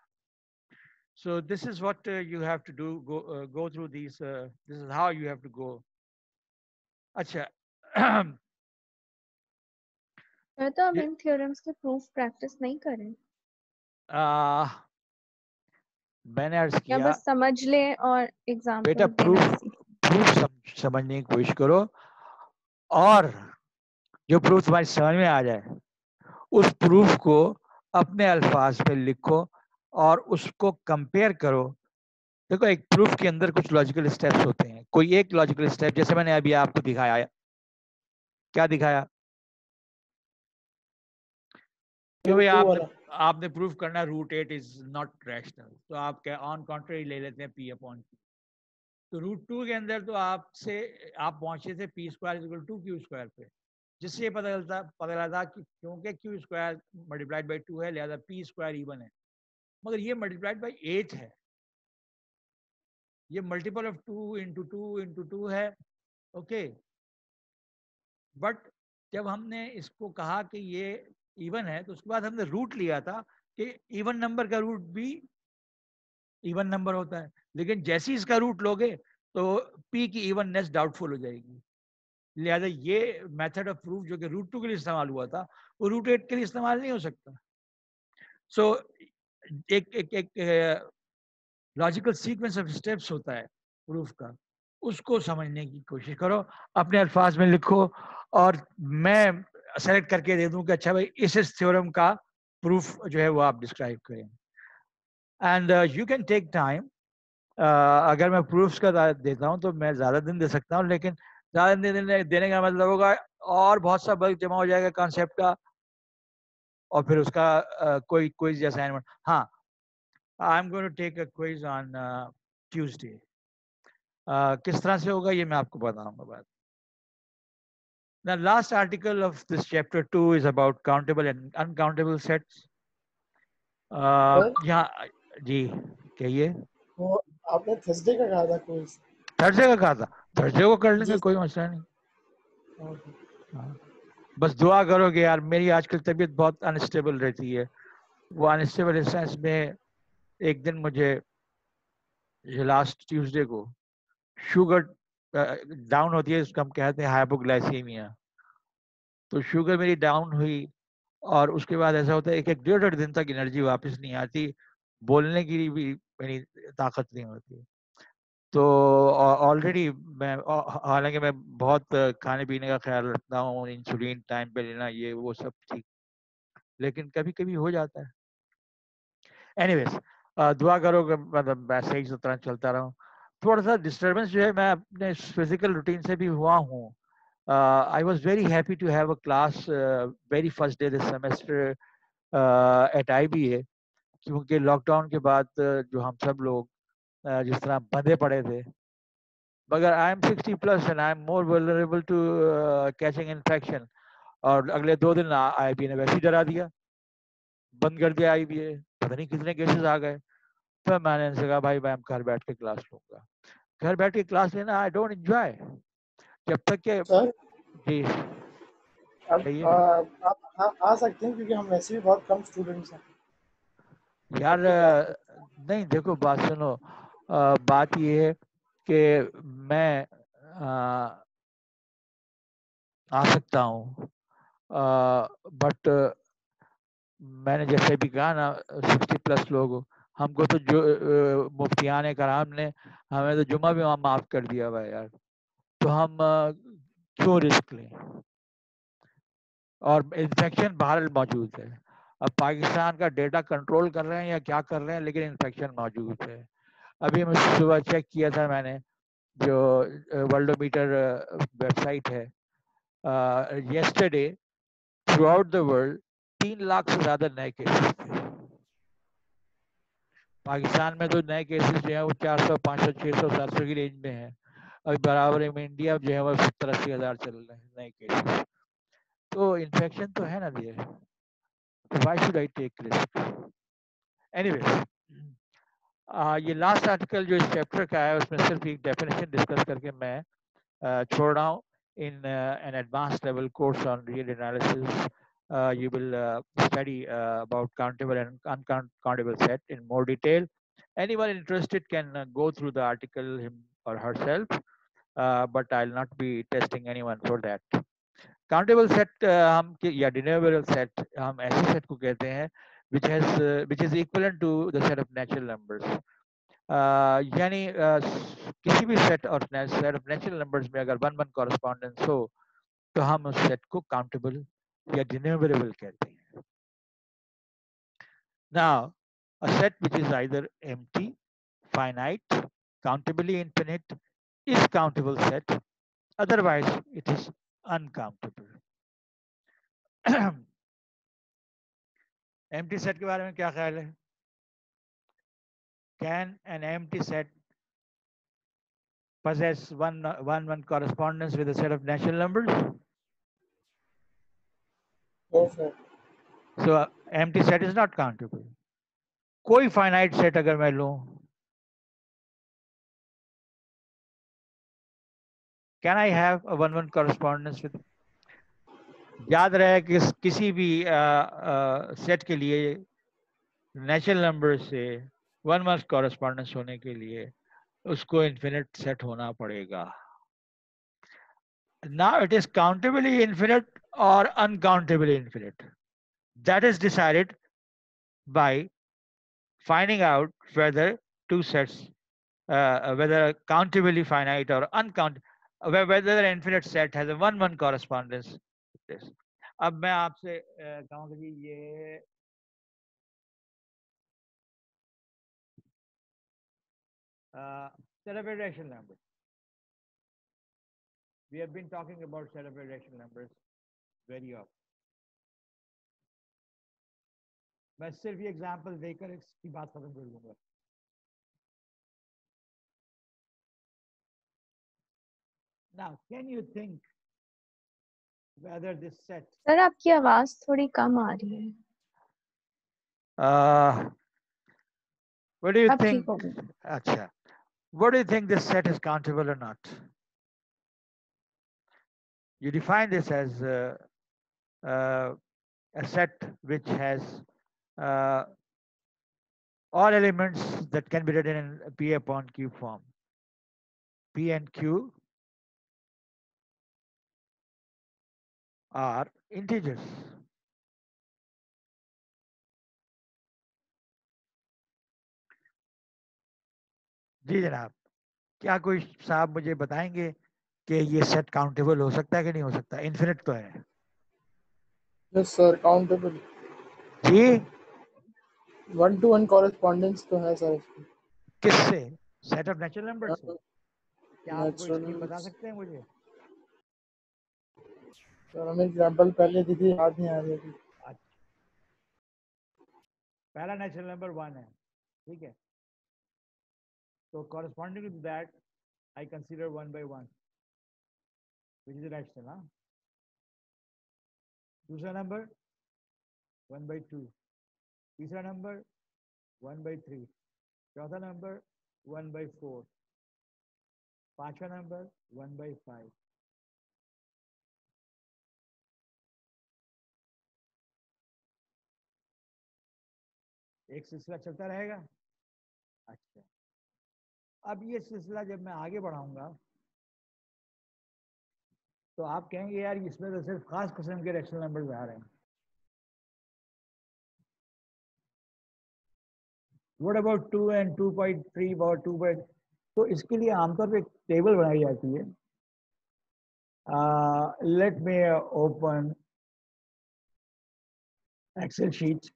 So this is what you have to do. Go through these. This is how you have to go. अच्छा तो हम इन थ्योरम्स के प्रूफ प्रैक्टिस नहीं करें। मैंने अर्ज या किया बस समझ ले और एग्जाम्पल बेटा देना इसी। प्रूफ समझने की कोशिश करो, और जो प्रूफ तुम्हारी समझ में आ जाए उस प्रूफ को अपने अल्फाज में लिखो और उसको कंपेयर करो। देखो, एक प्रूफ के अंदर कुछ लॉजिकल स्टेप्स होते हैं। कोई एक लॉजिकल स्टेप, जैसे मैंने अभी आपको दिखाया, क्या दिखाया कि भाई टू वाला आपने प्रूफ करना रूट 8 इज नॉट रैशनल, तो आप क्या ऑन कॉन्ट्ररी ले लेते हैं पी अपॉन क्यू। तो रूट 2 के अंदर तो आप पहुंचे थे P square equal to Q square पे, जिससे ये पता चलता था कि क्योंकि क्यू स्क्वायर मल्टीप्लाइड बाई 2 है, लिहाजा पी स्क्वायर इवन है। मगर ये मल्टीप्लाइड बाई 8 है, ये मल्टीपल ऑफ 2 इंटू 2 इंटू 2 है। ओके, बट जब हमने इसको कहा कि ये इवन है, तो उसके बाद हमने रूट लिया था कि इवन नंबर का रूट भी इवन नंबर होता है, लेकिन जैसे ही इसका रूट लोगे तो पी की इवननेस डाउटफुल हो जाएगी। लिहाजा ये मेथड ऑफ प्रूफ जो कि रूट 2 के लिए इस्तेमाल हुआ था, वो रूट 8 के लिए इस्तेमाल नहीं हो सकता। सो एक एक एक लॉजिकल सीक्वेंस ऑफ स्टेप्स होता है प्रूफ का, उसको समझने की कोशिश करो, अपने अल्फाज में लिखो, और मैं सेलेक्ट करके दे दूं कि अच्छा भाई इस थ्योरम का प्रूफ जो है वो आप डिस्क्राइब करें। And you can take time. अगर मैं प्रूफ्स का देता हूं तो मैं ज़्यादा दिन दे सकता हूं, लेकिन ज़्यादा दिन देने का मतलब होगा और बहुत सा बल्क जमा हो जाएगा कॉन्सेप्ट का, और फिर उसका कोई क्विज या असाइनमेंट। हाँ, I am going to take a quiz on Tuesday. किस तरह से होगा ये मैं आपको बताऊंगा बाद। The last article of this chapter 2 is about countable and uncountable sets. Sir यहाँ जी कहिए। वो आपने थर्सडे का कहा था क्विज। थर्सडे का कहा था, थर्सडे को कर लेंगे, जी कोई मसला नहीं। ओके। हाँ, बस दुआ करोगे यार, मेरी आजकल तबीयत बहुत अनस्टेबल रहती है। वो अनस्टेबल इस सेंस में, एक दिन मुझे ये लास्ट ट्यूसडे को शुगर डाउन होती है, उसको हम कहते हैं हाइपोग्लाइसीमिया। तो शुगर मेरी डाउन हुई, और उसके बाद ऐसा होता है एक एक डेढ़ दिन तक एनर्जी वापस नहीं आती, बोलने की भी मेरी ताकत नहीं होती। तो ऑलरेडी मैं हालांकि मैं बहुत खाने पीने का ख्याल रखता हूँ, इंसुलिन टाइम पे लेना, ये वो सब ठीक, लेकिन कभी कभी हो जाता है। एनीवेज, दुआ करो कि मतलब मैं सही से तरह चलता रहूँ। थोड़ा सा डिस्टर्बेंस जो है मैं अपने फिजिकल रूटीन से भी हुआ हूँ। I was very happy to have a class very first day this semester at IBA, क्योंकि लॉकडाउन के बाद जो हम सब लोग जिस तरह बंधे पड़े थे, मगर I am 60+ and I am more vulnerable to catching infection. और अगले 2 दिन IBA ने वैसे ही डरा दिया, बंद कर दिया IBA, पता नहीं कितने केसेस आ गए। फिर मैंने इनसे कहा भाई मैं घर बैठ के क्लास लूंगा। घर बैठ के क्लास लेना आई डोंट एंजॉय, जब तक के सर जी अब कहिए। आप आ सकते हैं क्योंकि हम वैसे भी बहुत कम स्टूडेंट्स हैं यार आपके क्लास में। नहीं देखो, बात सुनो। बात ये है कि मैं आ सकता हूँ, बट मैंने जैसे भी कहा ना, 60+ लोग, हमको तो जो मुफ्तियान कराम ने हमें तो जुम्मा भी माफ कर दिया हुआ है यार, तो हम क्यों रिस्क लें। और इन्फेक्शन बहरहाल मौजूद है। अब पाकिस्तान का डेटा कंट्रोल कर रहे हैं या क्या कर रहे हैं, लेकिन इन्फेक्शन मौजूद है। अभी मैं सुबह चेक किया था मैंने, जो वर्ल्डोमीटर वेबसाइट है, yesterday throughout the world 3 lakh से ज्यादा नए केसेस थे। पाकिस्तान में तो नए केसेस जो है वो 400, 500, 600, 700 की रेंज में है। अभी बराबर में इंडिया जो है वो 70-80 हज़ार चल रहे हैं नए केसेस। तो इन्फेक्शन तो है ना देयर, तो why should I take risk. Anyways, ये लास्ट आर्टिकल जो इस चैप्टर का है उसमें सिर्फ एक डेफिनेशन डिस्कस करके मैं छोड़ रहा हूँ। In an advanced level course on real analysis, you will study about countable and uncountable set in more detail. Anyone interested can go through the article him or herself, but I'll not be testing anyone for that. Countable set हम या डिनरेबल set हम ऐसे set को कहते हैं which is equivalent to the set of natural numbers. यानी किसी भी सेट ऑफ नेचुरल नंबर्स में अगर 1-1 कॉरेस्पॉन्डेंस हो तो हम उस सेट को काउंटेबल या डिनोमिनेबल कहते हैं. Now, a set which is either empty, finite, countably infinite is countable set. Otherwise, it is uncountable. Empty set के बारे में क्या ख्याल है? Can an empty set possess one correspondence with a set of natural numbers? No, sir. So, empty set is not countable. कोई finite set अगर मैं लूं, can I have a 1-1 correspondence with? याद रहे कि किसी भी सेट के लिए नेचुरल नंबर से 1-1 कॉरेस्पॉन्डेंस होने के लिए उसको इन्फिनिट सेट होना पड़ेगा. Now it is countably infinite or uncountably infinite. That is decided by finding out whether two sets, whether countably finite or uncountable, whether an infinite set has a 1-1 correspondence with this. अब मैं आपसे कहूँगा कि ये set of irrational numbers. We have been talking about set of irrational numbers very often. मैं सिर्फ ये example देकर इसकी बात खत्म कर दूंगा. Now, can you think whether this set? Sir आपकी आवाज थोड़ी कम आ रही है. What do you अब ठीक think? हो गई. Acha. What do you think this set is countable or not? You define this as a set which has all elements that can be written in P upon Q form. P and Q are integers. जी जनाब, क्या कोई साहब मुझे बताएंगे कि ये set countable हो सकता है कि नहीं हो सकता? इन्फिनिट तो है. Yes, sir. Countable. जी 1-to-1 correspondence तो है सर इसकी. किससे? सेट ऑफ नेचुरल नंबर से. क्या आप कोई Natural स्कीम बता numbers. सकते हैं मुझे? सर हमें एग्जांपल पहले दी थी, याद नहीं आ रही थी. पहला नेचुरल नंबर 1 है, ठीक है. तो corresponding to that, I consider 1/1, which is rational. हाँ? दूसरा नंबर 1/2, तीसरा नंबर 1/3, चौथा नंबर 1/4, पांचवा नंबर 1/5. एक सिलसिला चलता रहेगा. अच्छा, अब ये सिलसिला जब मैं आगे बढ़ाऊंगा तो आप कहेंगे यार इसमें तो सिर्फ खास किस्म के रैशनल नंबर्स आ रहे हैं. What about 2 and 2.3 और 2. तो इसके लिए आमतौर पे एक टेबल बनाई जाती है. Let me open Excel sheet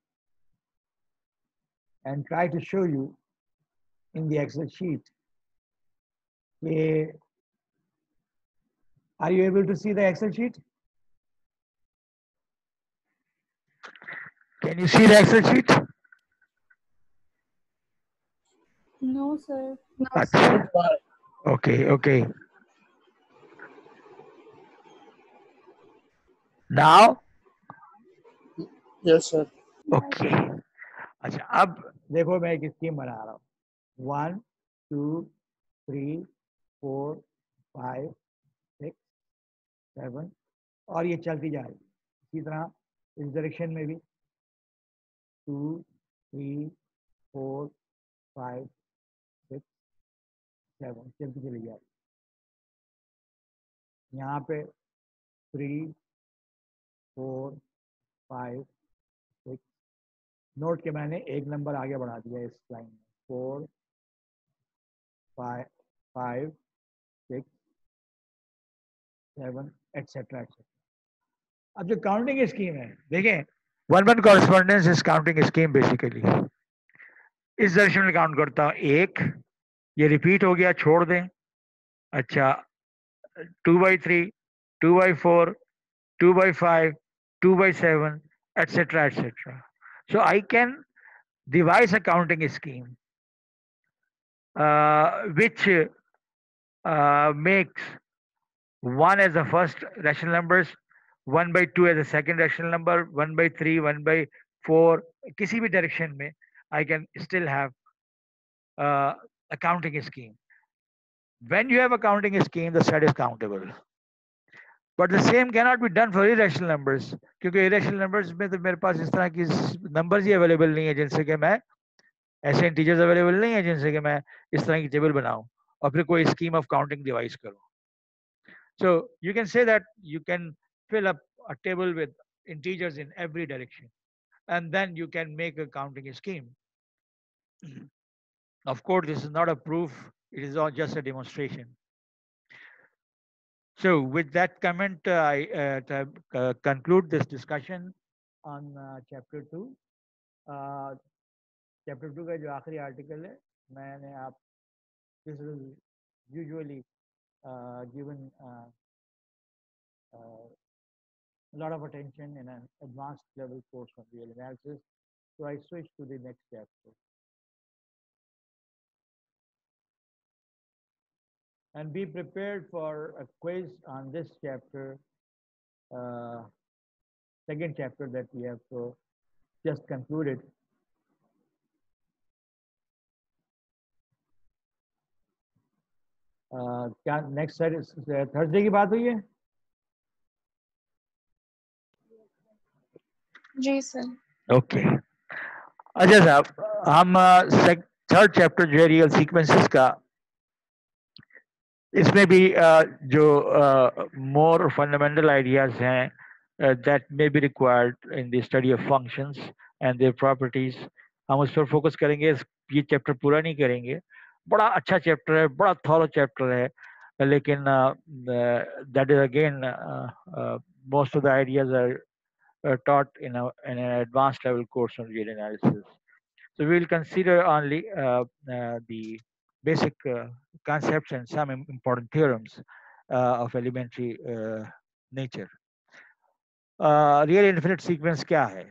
and try to show you in the Excel sheet. Are you able to see the Excel sheet? Can you see the Excel sheet? No, sir. अच्छा, okay. Now? Yes, sir. Okay. अच्छा, अब देखो मैं एक scheme बना रहा हूँ. 1, 2, 3, 4, 5, 6, 7 और ये चलती जा रही है. इसी तरह इस डायरेक्शन में भी 2, 3, 4, 5, 6, 7 चलती चली जा रही है. यहाँ पे 3, 4, 5, 6, नोट के मैंने एक नंबर आगे बढ़ा दिया इस लाइन में, 4 5 5 6 7 एटसेट्रा एटसेट्रा। अब जो काउंटिंग स्कीम है देखें, 1-1 correspondence is counting scheme basically. इस डायरेक्शन में काउंट करता हूँ 1, ये रिपीट हो गया, छोड़ दें। अच्छा 2/3, 2/4, 2/5, 2/7, etc., etc. So I can devise a counting scheme which makes 1 as the first rational numbers, 1/2 as the second rational number, 1/3, 1/4, किसी भी direction में I can still have a counting scheme. When you have a counting scheme, the set is countable. But the same cannot be done for irrational numbers, क्योंकि irrational numbers में तो मेरे पास इस तरह की numbers ही available नहीं है जिनसे कि मैं ऐसे इंटीजर्स अवेलेबल नहीं है जिनसे कि मैं इस तरह की टेबल बनाऊं और फिर कोई स्कीम ऑफ काउंटिंग डिवाइस करूं. So you can say that you can fill up a table with integers in every direction, and then you can make a counting scheme. Of course, this is not a proof, it is all just a demonstration. So with that comment, I conclude this discussion on chapter 2. Chapter 2 का जो आखिरी article है, मैंने आप this is usually given a lot of attention in an advanced level course of real analysis. So I switch to the next chapter. And be prepared for a quiz on this chapter, second chapter that we have just concluded. क्या next Thursday की बात हुई है? जी sir. Okay. अच्छा साहब, हम third chapter जो है रियल सीक्वेंसेस का, इसमें भी जो मोर फंडामेंटल आइडियाज हैं that may be required in the study of functions and their properties, हम उस पर फोकस करेंगे. ये चैप्टर पूरा नहीं करेंगे. बड़ा अच्छा चैप्टर है, बड़ा थॉरो चैप्टर है, लेकिन that is again most of the ideas are taught in an advanced level course on real analysis. So we will consider only the basic concepts and some important theorems of elementary nature. Real infinite sequence क्या है?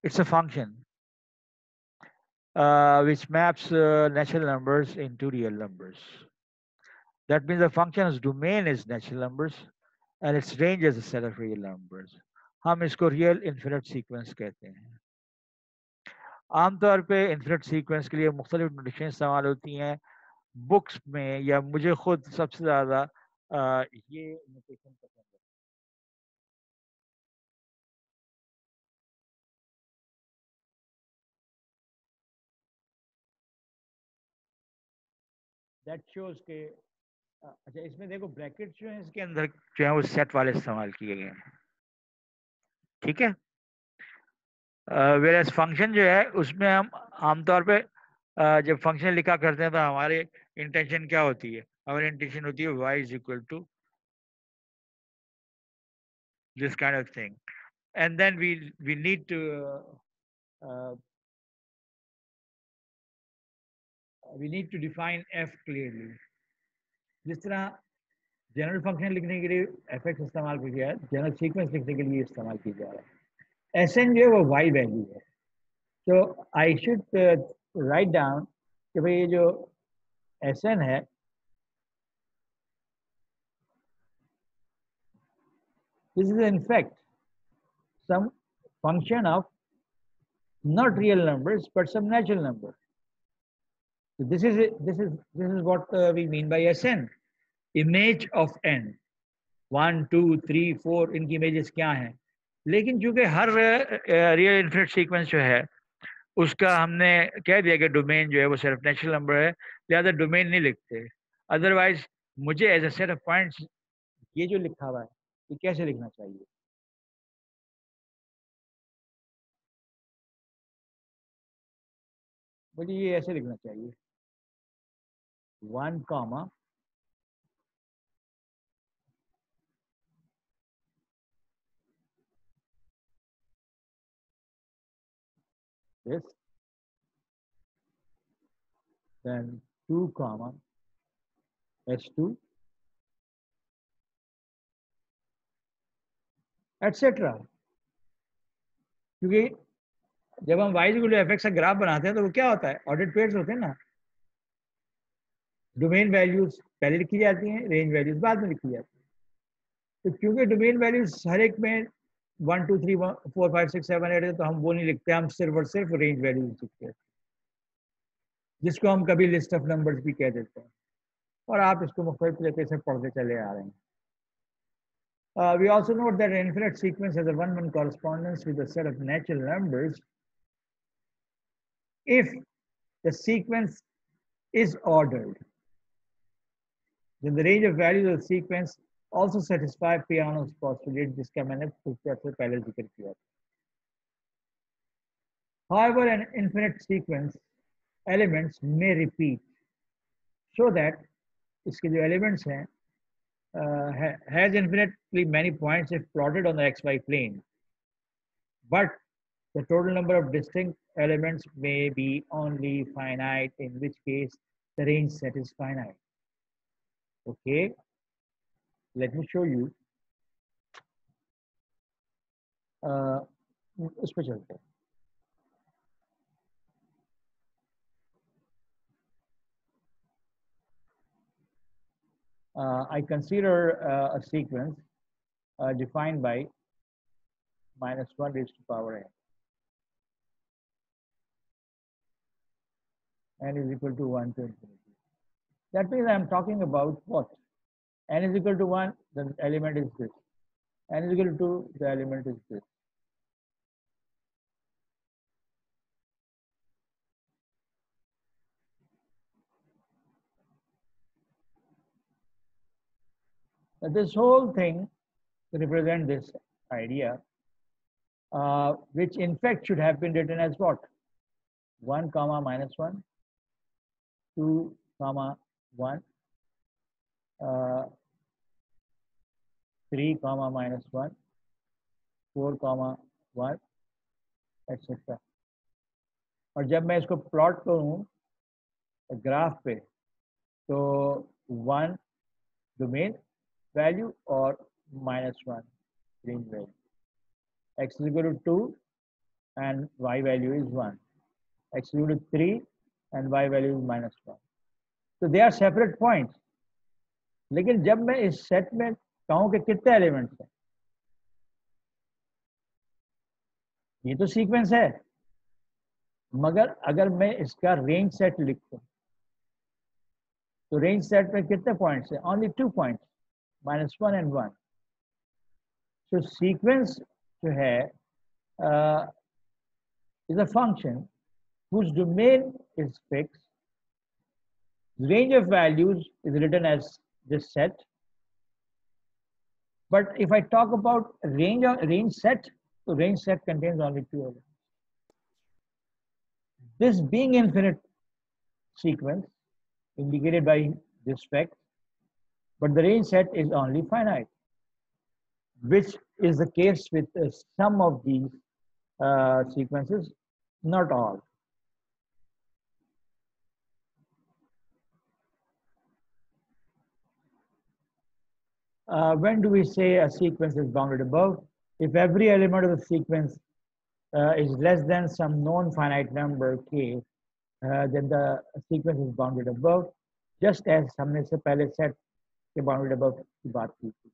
It's a function which maps natural numbers into real numbers. That means the function's domain is natural numbers and its range is a set of real numbers. हम इसको real infinite sequence कहते हैं. आमतौर पे infinite sequence के लिए मुख्तलिफ notation इस्तेमाल होती हैं बुक्स में, या मुझे खुद सबसे ज़्यादा ये नोटेशन पसंद है. दैट शोज के अच्छा, इसमें देखो ब्रैकेट्स जो हैं इसके अंदर जो है वो सेट वाले इस्तेमाल किए गए हैं. ठीक है. वेरएस फंक्शन जो है उसमें हम आमतौर पे जब फंक्शन लिखा करते हैं तो हमारे इंटेंशन क्या होती है? हमारी इंटेंशन होती है y is equal to this kind of thing, and then we need to define f clearly. जिस तरह जनरल फंक्शन लिखने के लिए fx इस्तेमाल किया गया है, जनरल सीक्वेंस लिखने के लिए इस्तेमाल किया जा रहा है. Sn जो है वो y वैल्यू है. तो आई शुड राइट डाउन कि भाई ये जो Sn है this is in fact some function of not real numbers but some natural number. So this is what we mean by Sn, image of n. 1 2 3 4 इनकी images क्या हैं. लेकिन चूंकि हर रियल इन्फिनिट सीक्वेंस जो है उसका हमने कह दिया कि डोमेन जो है वो सिर्फ नेचुरल नंबर है, लिहाजा डोमेन नहीं लिखते. अदरवाइज मुझे as a set of points ये जो लिखा हुआ है ये कैसे लिखना चाहिए? मुझे ये ऐसे लिखना चाहिए 1 comma this, then 2 comma h2 etc. क्योंकि जब हम y equal to F X का ग्राफ बनाते हैं तो वो क्या होता है, ऑर्डर्ड पेयर्स होते हैं ना, डोमेन वैल्यूज पहले लिखी जाती हैं, रेंज वैल्यूज बाद में लिखी जाती हैं। तो क्योंकि डोमेन वैल्यूज हर एक में 1 2 3 4 5 6 7 8 है, तो हम वो नहीं लिखते, हम सिर्फ और सिर्फ रेंज वैल्यूज लिखते हैं, जिसको हम कभी लिस्ट ऑफ नंबर्स भी कह देते हैं, और आप इसको मुख्तलिफ तरीके से पढ़ते चले आ रहे हैं। We also note that an infinite sequence has a one-one correspondence with a set of natural numbers if the sequence is ordered. Then the range of values of the sequence also satisfy Peano's postulate, जिसका मैंने सबसे पहले जिक्र किया था. However, an infinite sequence elements may repeat, so that इसके जो elements हैं has infinitely many points if plotted on the xy plane, but the total number of distinct elements may be only finite, in which case the range set is finite. Okay, let me show you. उस पर चलते हैं. I consider a sequence defined by -1 raised to power n is equal to 1 to infinity. That means I am talking about what? N is equal to 1, the element is this. N is equal to 2, the element is this. Now this whole thing represents this idea, which in fact should have been written as what? 1 comma -1, 2 comma 1, 3 comma -1, 4 comma 1, etc. और जब मैं इसको plot करूं graph पे, तो 1 domain value और -1 range value, x is equal to 2 and y value is 1, x is equal to 3 and y value is -1. So they are separate points. लेकिन जब मैं इस सेट में कहूँ कि कितने एलिमेंट्स हैं, ये तो सीक्वेंस है, मगर अगर मैं इसका रेंज सेट लिखूं तो रेंज सेट में कितने पॉइंट्स हैं? Only 2 points, -1 and 1. So sequence जो है is a function whose domain is fixed. Range of values is written as this set. But if I talk about range set, so range set contains only 2 elements. This being infinite sequence indicated by this fact, but the range set is only finite, which is the case with some of these sequences, not all. When do we say a sequence is bounded above? If every element of the sequence is less than some known finite number k, then the sequence is bounded above, just as हमने से पहले set के bounded above की बात की थी.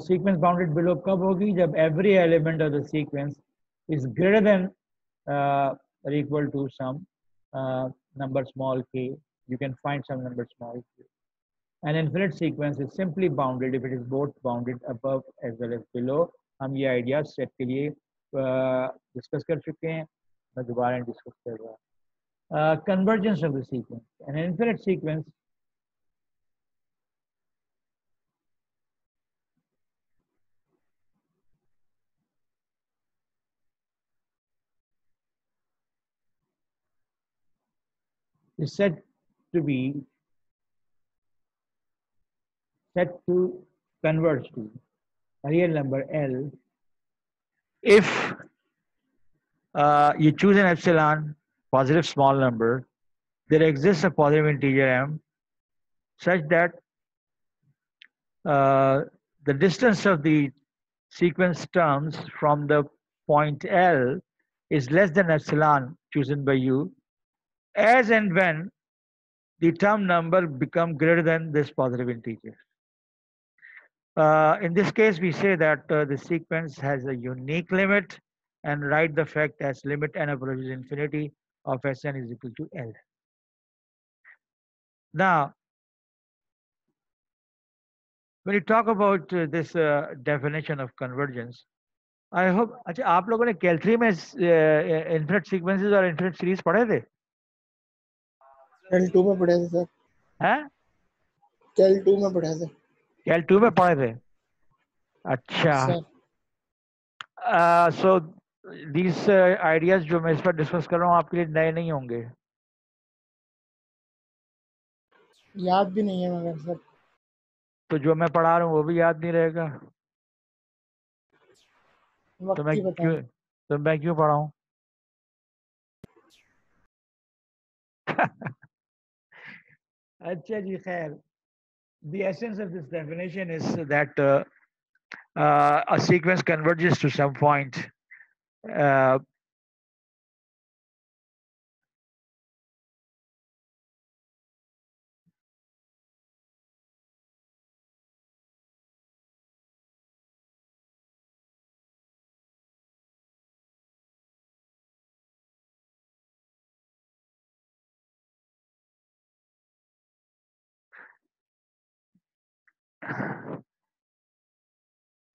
Sequence bounded below कब होगी? जब every element of the sequence is greater than or equal to some number small k. You can find some number small k. An infinite sequence is simply bounded if it is both bounded above as well as below. हम ये idea set के लिए discuss कर चुके हैं, मैं दोबारा discuss कर रहा हूँ. Convergence of the sequence. An infinite sequence is said to be set to converge to a real number L if you choose an epsilon positive small number, there exists a positive integer m such that uh, the distance of the sequence terms from the point L is less than epsilon chosen by you as and when the term number become greater than this positive integer. In this case, we say that the sequence has a unique limit and write the fact as limit n approaches infinity of Sn is equal to L. Now, when you talk about this definition of convergence, I hope अच्छा आप लोगों ने कैल3 में infinite sequences और infinite series पढ़े थे? कैल 2 में पढ़े थे सर। हैं? कैल 2 में पढ़े थे। कैल2 में पढ़े थे? अच्छा। सर So these ideas जो मैं इस पर डिस्कस कर रहा हूँ आपके लिए नए नहीं होंगे। याद भी नहीं है मगर सर। तो जो मैं पढ़ा रहा हूँ वो भी याद नहीं रहेगा। तो मैं क्यों पढ़ाऊँ? अच्छा जी खैर। The essence of this definition is that a sequence converges to some point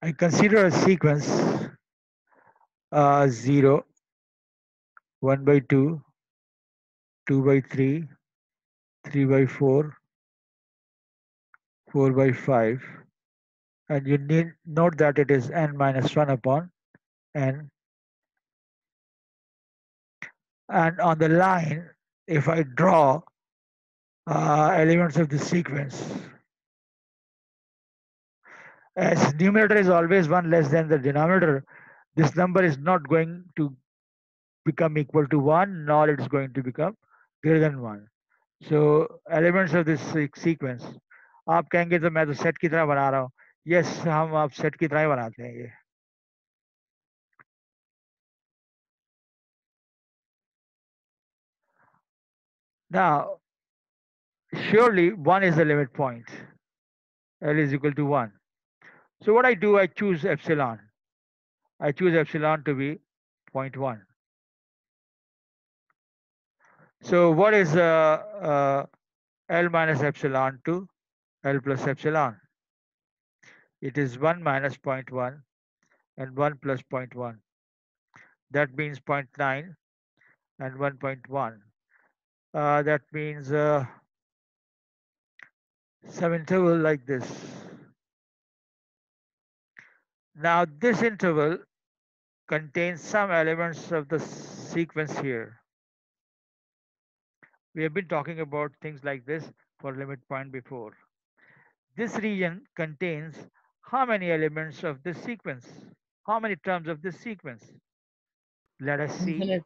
I consider a sequence 0, 1 by 2, 2 by 3, 3 by 4, 4 by 5, and you need note that it is n minus 1 upon n. And on the line, if I draw elements of the sequence, as numerator is always 1 less than the denominator, this number is not going to become equal to 1, nor it is going to become greater than 1. So elements of this sequence, आप कहेंगे तो मैं तो set की तरह बना रहा हूँ। Yes, हम आप सेट की तरह ही बनाते हैं ये। Now, surely 1 is the limit point. L is equal to 1. So what I do, I choose epsilon. I choose epsilon to be 0.1. So what is L minus epsilon to L plus epsilon? It is 1 minus 0.1 and 1 plus 0.1. That means 0.9 and 1.1. That means some interval like this. Now this interval contains some elements of the sequence here. We have been talking about things like this for limit point before. This region contains how many elements of this sequence? How many terms of this sequence? Let us see.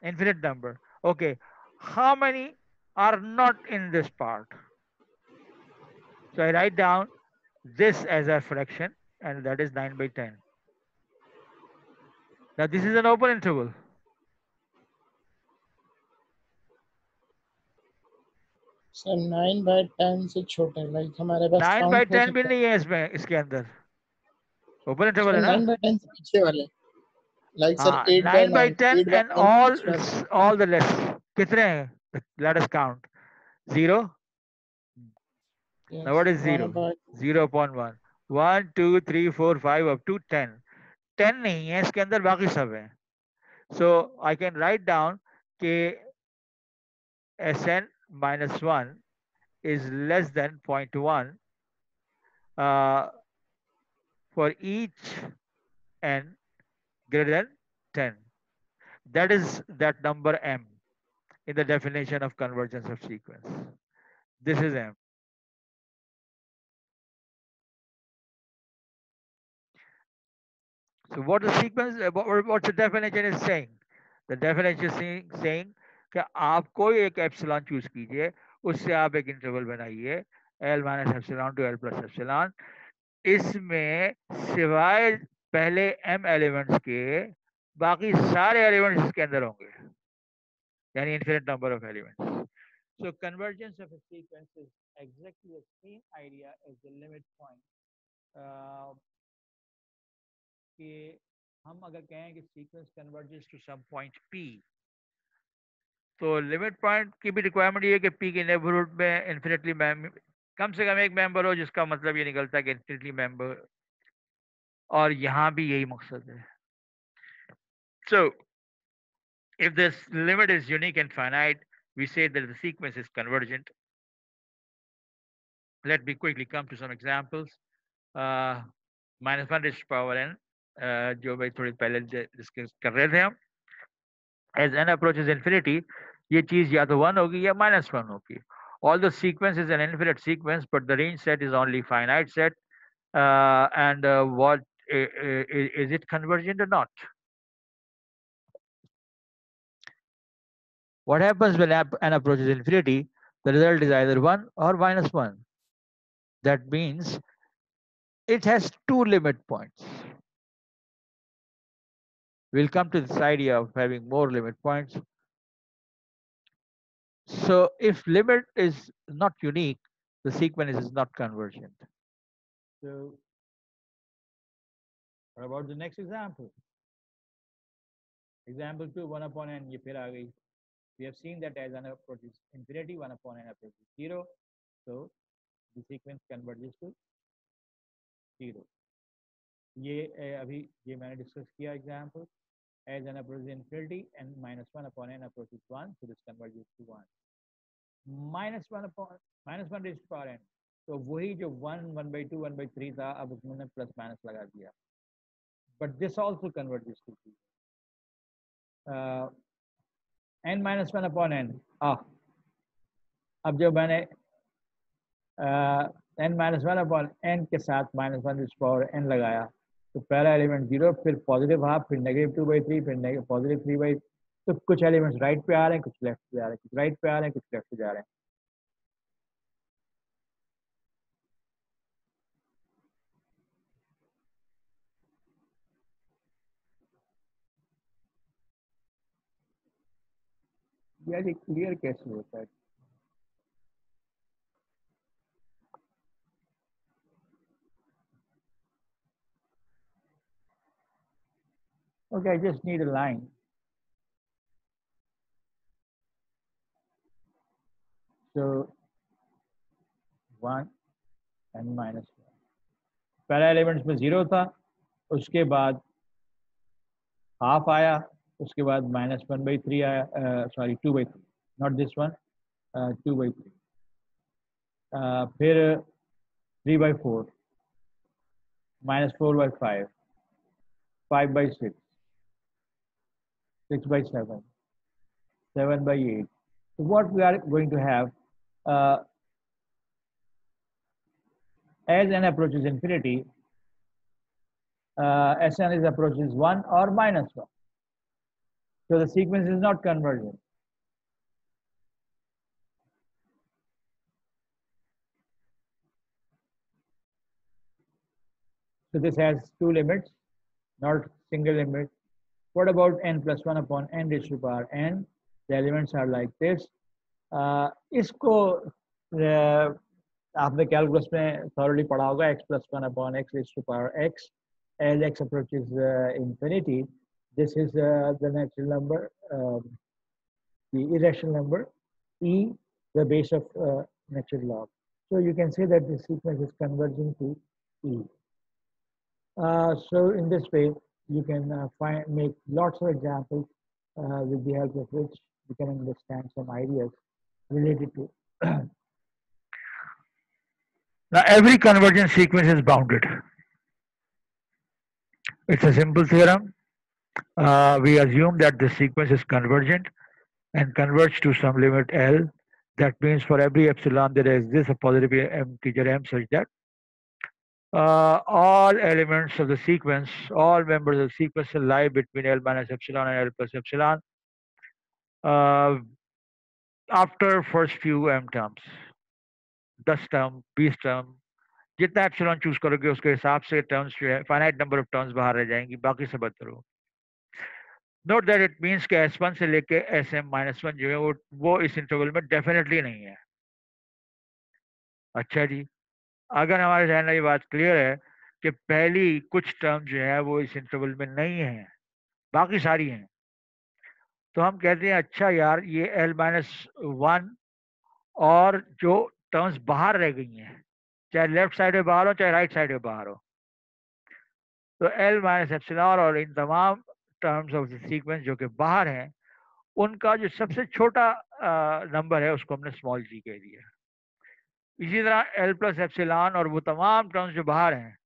Infinite number. Okay. How many are not in this part? So I write down this as a fraction, and that is 9 by 10. Now this is an open interval. Sir 9 by 10 से छोटे like हमारे पास 9 by 10 भी नहीं है इसमें इसके अंदर open interval है ना 9 by 10 से पीछे वाले like sir 8 9 by 10 8 by and 10 all the less कितने हैं? Let us count. 0. Now what is 0? 0 upon 1. 1 2 3 4 5 up to 10. 10 नहीं है इसके अंदर बाकी सब है. So I can write down कि Sn minus 1 is less than 0.1 for each n greater than 10. That is that number m. in the definition of convergence of sequence. This is M. So what the sequence, what the definition is saying? The definition is saying कि आप कोई एक epsilon choose कीजिए, उससे आप एक interval बनाइए L minus epsilon to L plus epsilon, इसमें सिवाय पहले M एलिमेंट्स के बाकी सारे एलिमेंट्स इसके अंदर होंगे, यानी infinite number of elements. So convergence of a sequence is exactly the same idea as the limit point. कि हम अगर कहें कि sequence converges to some point P, तो लिमिट पॉइंट की भी रिक्वायरमेंट ये है कि P के नेबरहुड में इन्फिनिटली कम से कम एक मेंबर हो, जिसका मतलब ये निकलता है कि इन्फिनिटली मेंबर, और यहाँ भी यही मकसद है. So if this limit is unique and finite, we say that the sequence is convergent. Let me quickly come to some examples. Minus 1 raised to power n, जो भाई थोड़ी पहले डिस्कस कर रहे थे हम. As n approaches infinity, ये चीज या तो 1 होगी या -1 होगी. Although sequence is an infinite sequence, but the range set is only finite set. And what is it convergent or not? What happens when n approaches infinity? The result is either 1 or -1. That means it has two limit points. We'll come to this idea of having more limit points. So if limit is not unique, the sequence is not convergent. so what about the next example? Example 2, 1 upon n, ये फिर आ गई. We have seen that as n approaches infinity, 1 upon n approaches 0. So the sequence converges to 0. ये अभी ये मैंने discuss किया example. As n approaches infinity, n minus 1 upon n approaches 1, so this converges to 1. Minus 1 raised to power n, तो वही जो 1, 1/2, 1/3 था, अब उसमें प्लस माइनस लगा दिया. But this also converges to 0. n minus 1 upon n. अब जब मैंने n minus 1 upon n के साथ -1 raised to power n लगाया, तो पहला एलिमेंट 0, फिर पॉजिटिव हाफ, फिर -2/3, फिर पॉजिटिव 3/, तो कुछ एलिमेंट्स राइट पे आ रहे हैं, कुछ लेफ्ट पे आ रहे हैं, कुछ राइट पे आ रहे हैं, कुछ लेफ्ट पे जा रहे हैं. यार ये क्लियर कैसे होता है? Okay, I just need a line. So 1 and -1. पहला एलिमेंट्स में 0 था, उसके बाद हाफ आया, उसके बाद -1/3 आया, सॉरी 2/3, नॉट दिस वन, 2/3. फिर 3/4, -4/5, 5/6, 6/7, 7/8. So what we are going to have, as n approaches infinity, Sn is approaches 1 or -1. So the sequence is not convergent. So this has two limits, not single limit. What about n plus 1 upon n raised to power n? The elements are like this. इसको आपने calculus में thoroughly पढ़ा होगा, x plus 1 upon x raised to power x. As x approaches infinity, this is the natural number, the irrational number, e, the base of natural log. So you can say that the sequence is converging to e. So in this way, you can make lots of examples with the help of which you can understand some ideas related to. Now every convergent sequence is bounded. It's a simple theorem. We assume that the sequence is convergent and converge to some limit L. That means for every epsilon there exists a positive integer m such that all elements of the sequence, all members of the sequence lie between L minus epsilon and L plus epsilon uh, after first few m terms. 10 term 20 term जितना epsilon choose करोगे उसके हिसाब से terms जो है finite number of terms बाहर रह जाएंगी बाकी सब बदतर हो नोट दैट इट मींस कि S1 से लेके SM-1 जो है वो इस इंटरवल में डेफिनेटली नहीं है अच्छा जी अगर हमारे जहन में ये बात क्लियर है कि पहली कुछ टर्म जो है वो इस इंटरवल में नहीं है बाकी सारी हैं तो हम कहते हैं अच्छा यार ये L-1 और जो टर्म्स बाहर रह गई हैं चाहे लेफ्ट साइड में बाहर हो चाहे राइट साइड में बाहर हो तो L माइनस एप्सिलॉन और इन तमाम टर्म्स ऑफ द सीक्वेंस जो कि बाहर हैं उनका जो सबसे छोटा नंबर है उसको हमने स्मॉल जी कह दिया इसी तरह L प्लस एप्सिलॉन और वो तमाम टर्म्स जो बाहर हैं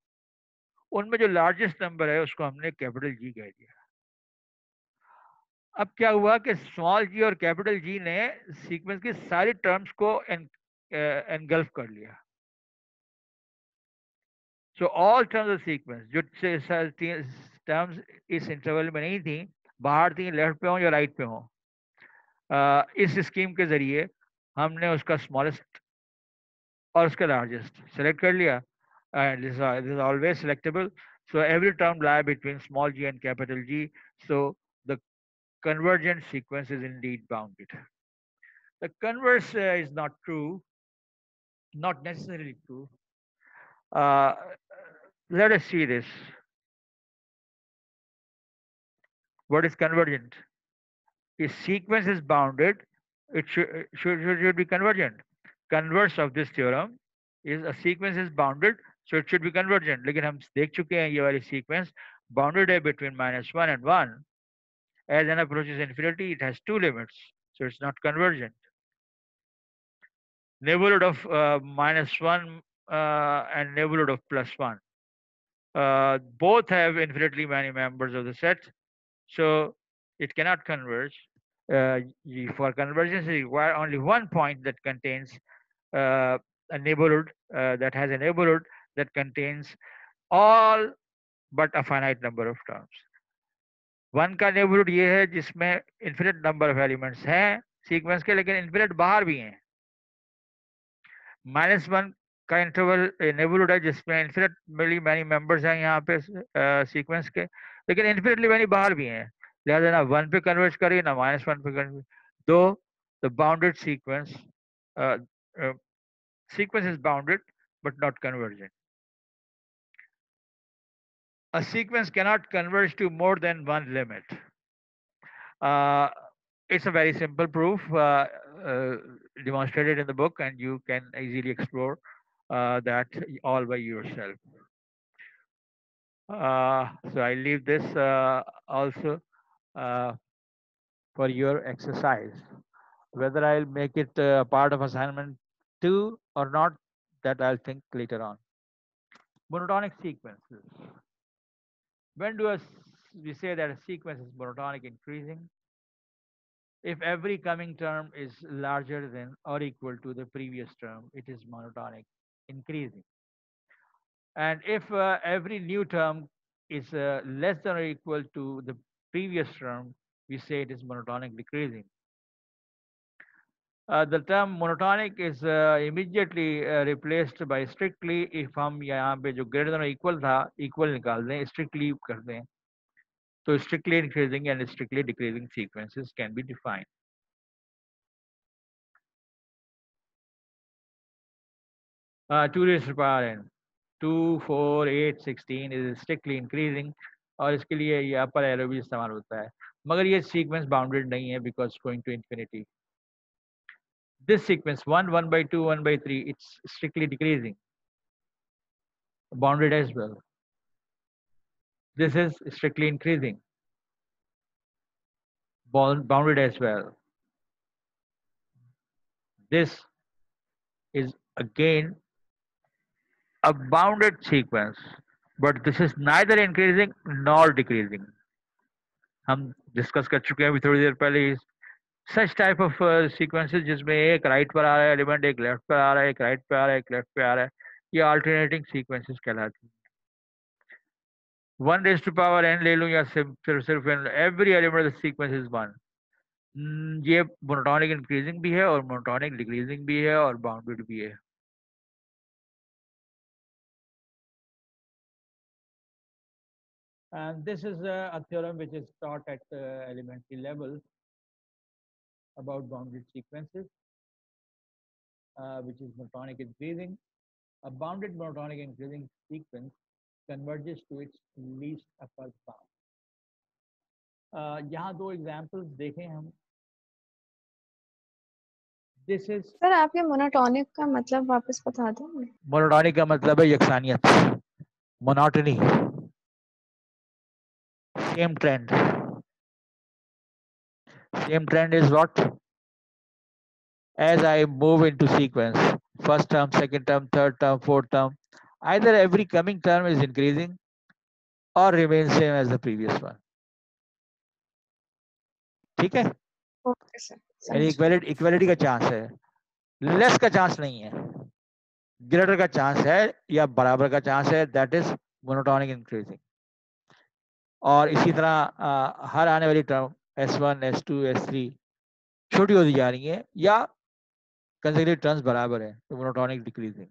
उनमें जो लार्जेस्ट नंबर है उसको हमने कैपिटल जी कह दिया अब क्या हुआ कि स्मॉल जी और कैपिटल जी ने सीक्वेंस की सारी टर्म्स को एनगल्फ कर लिया so all terms of sequence जो टर्म्स इस इंटरवल में नहीं थी बाहर थी लेफ्ट पे हो या राइट पे हो इस स्कीम के जरिए हमने उसका स्मॉलेस्ट और उसका लार्जेस्ट सेलेक्ट कर लिया and this is always selectable so every term lie between small g and capital G so the convergent sequence is indeed bounded the converse is not true not necessarily true let us see this what is convergent if sequence is bounded it should be convergent converse of this theorem is a sequence is bounded so it should be convergent लेकिन हम देख चुके हैं ये वाली sequence bounded है between -1 and 1 as n approaches infinity it has two limits so it's not convergent neighborhood of -1 and neighborhood of +1 both have infinitely many members of the set so it cannot converge for convergence you require only one point that contains a neighborhood that has a neighborhood that contains all but a finite number of terms. One का neighbourhood ये है जिसमें infinite number of elements हैं sequence के लेकिन infinite बाहर भी हैं -1 का इंटरवल नेबरहुड है जिसमें इन्फिनिटली मैनी मेंबर्स हैं यहाँ पे सीक्वेंस के लेकिन इन्फिनिटली मैनी बाहर भी हैं लिहाजा ना 1 पे कन्वर्ज करिए ना -1 पे कन्वर्ज दो the bounded sequence sequence is bounded but not convergent. A sequence cannot converge to more than one limit. It's a very simple proof demonstrated in the book and you can easily explore that all by yourself. So I leave this also for your exercise. Whether I'll make it a part of assignment 2 or not, that I'll think later on. Monotonic sequences. When do we say that a sequence is monotonic increasing? If every coming term is larger than or equal to the previous term, it is monotonic increasing. And if every new term is less than or equal to the previous term, we say it is monotonic decreasing. The term monotonic is immediately replaced by strictly if हम यहाँ पे जो greater than or equal था equal निकाल दें strictly कर दें तो strictly increasing and strictly decreasing sequences can be defined. Two raised to the power n 2, 4, 8, 16 is strictly increasing और इसके लिए ये upper arrow भी इस्तेमाल होता है मगर ये sequence bounded नहीं है because going to infinity. This sequence 1, 1 by 2, 1 by 3, it's strictly decreasing, bounded as well. This is strictly increasing, bounded as well. This is again a bounded sequence, but this is neither increasing nor decreasing. हम discuss कर चुके हैं अभी थोड़ी देर पहले such type of sequences जिसमें एक right पर आ रहा है एलिमेंट, एक लेफ्ट पर आ रहा है, एक राइट पे आ रहा है, एक लेफ्ट पे आ रहा है, ये अल्टरनेटिंग सीक्वेंसेस कहलाती हैं। 1 raised to power n ले लूँ या सिर्फ every element of the sequence is 1। ये मोनोटोनिक इंक्रीजिंग भी है और मोनोटोनिक डिक्रीजिंग भी है और बाउंडेड भी है। And this is a theorem which is taught at elementary level about bounded sequences, which is monotonic increasing. A bounded monotonic increasing sequence converges to its least upper bound. यहाँ दो examples देखें हम। This is sir आप ये monotonic का मतलब वापस बता दें। मोनोटोनिक का मतलब है यकसानियत, monotony, same trend. Same trend is what? As I move into sequence, first term, second term, third term, fourth term, either every coming term is increasing or remains same as the previous one. ठीक है? Okay sir, यानी equality का chance है, less का chance नहीं है, greater का chance है या बराबर का चांस है, दैट इज मोनोटोनिक इंक्रीजिंग। और इसी तरह हर आने वाली टर्म S1, S2, S3 छोटी होती जा रही है या कंसेक्यूटिव टर्म्स बराबर है, तो मोनोटोनिक डिक्रीजिंग।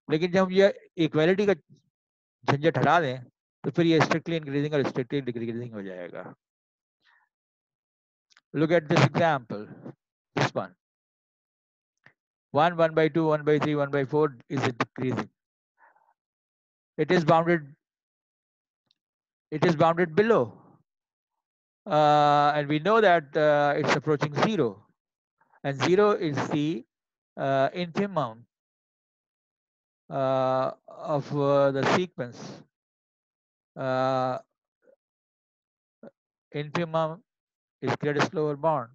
लेकिन जब हम ये इक्वालिटी का झंझट हटा दें तो फिर ये स्ट्रिक्टली इंक्रीजिंग और स्ट्रिक्टली डिक्रीजिंग हो जाएगा। Look at this example, this one. 1, 1 by 2, 1 by 3, 1 by 4 is decreasing. It is bounded below. And we know that it's approaching 0. And 0 is the infimum of the sequence. Infimum is greatest lower bound.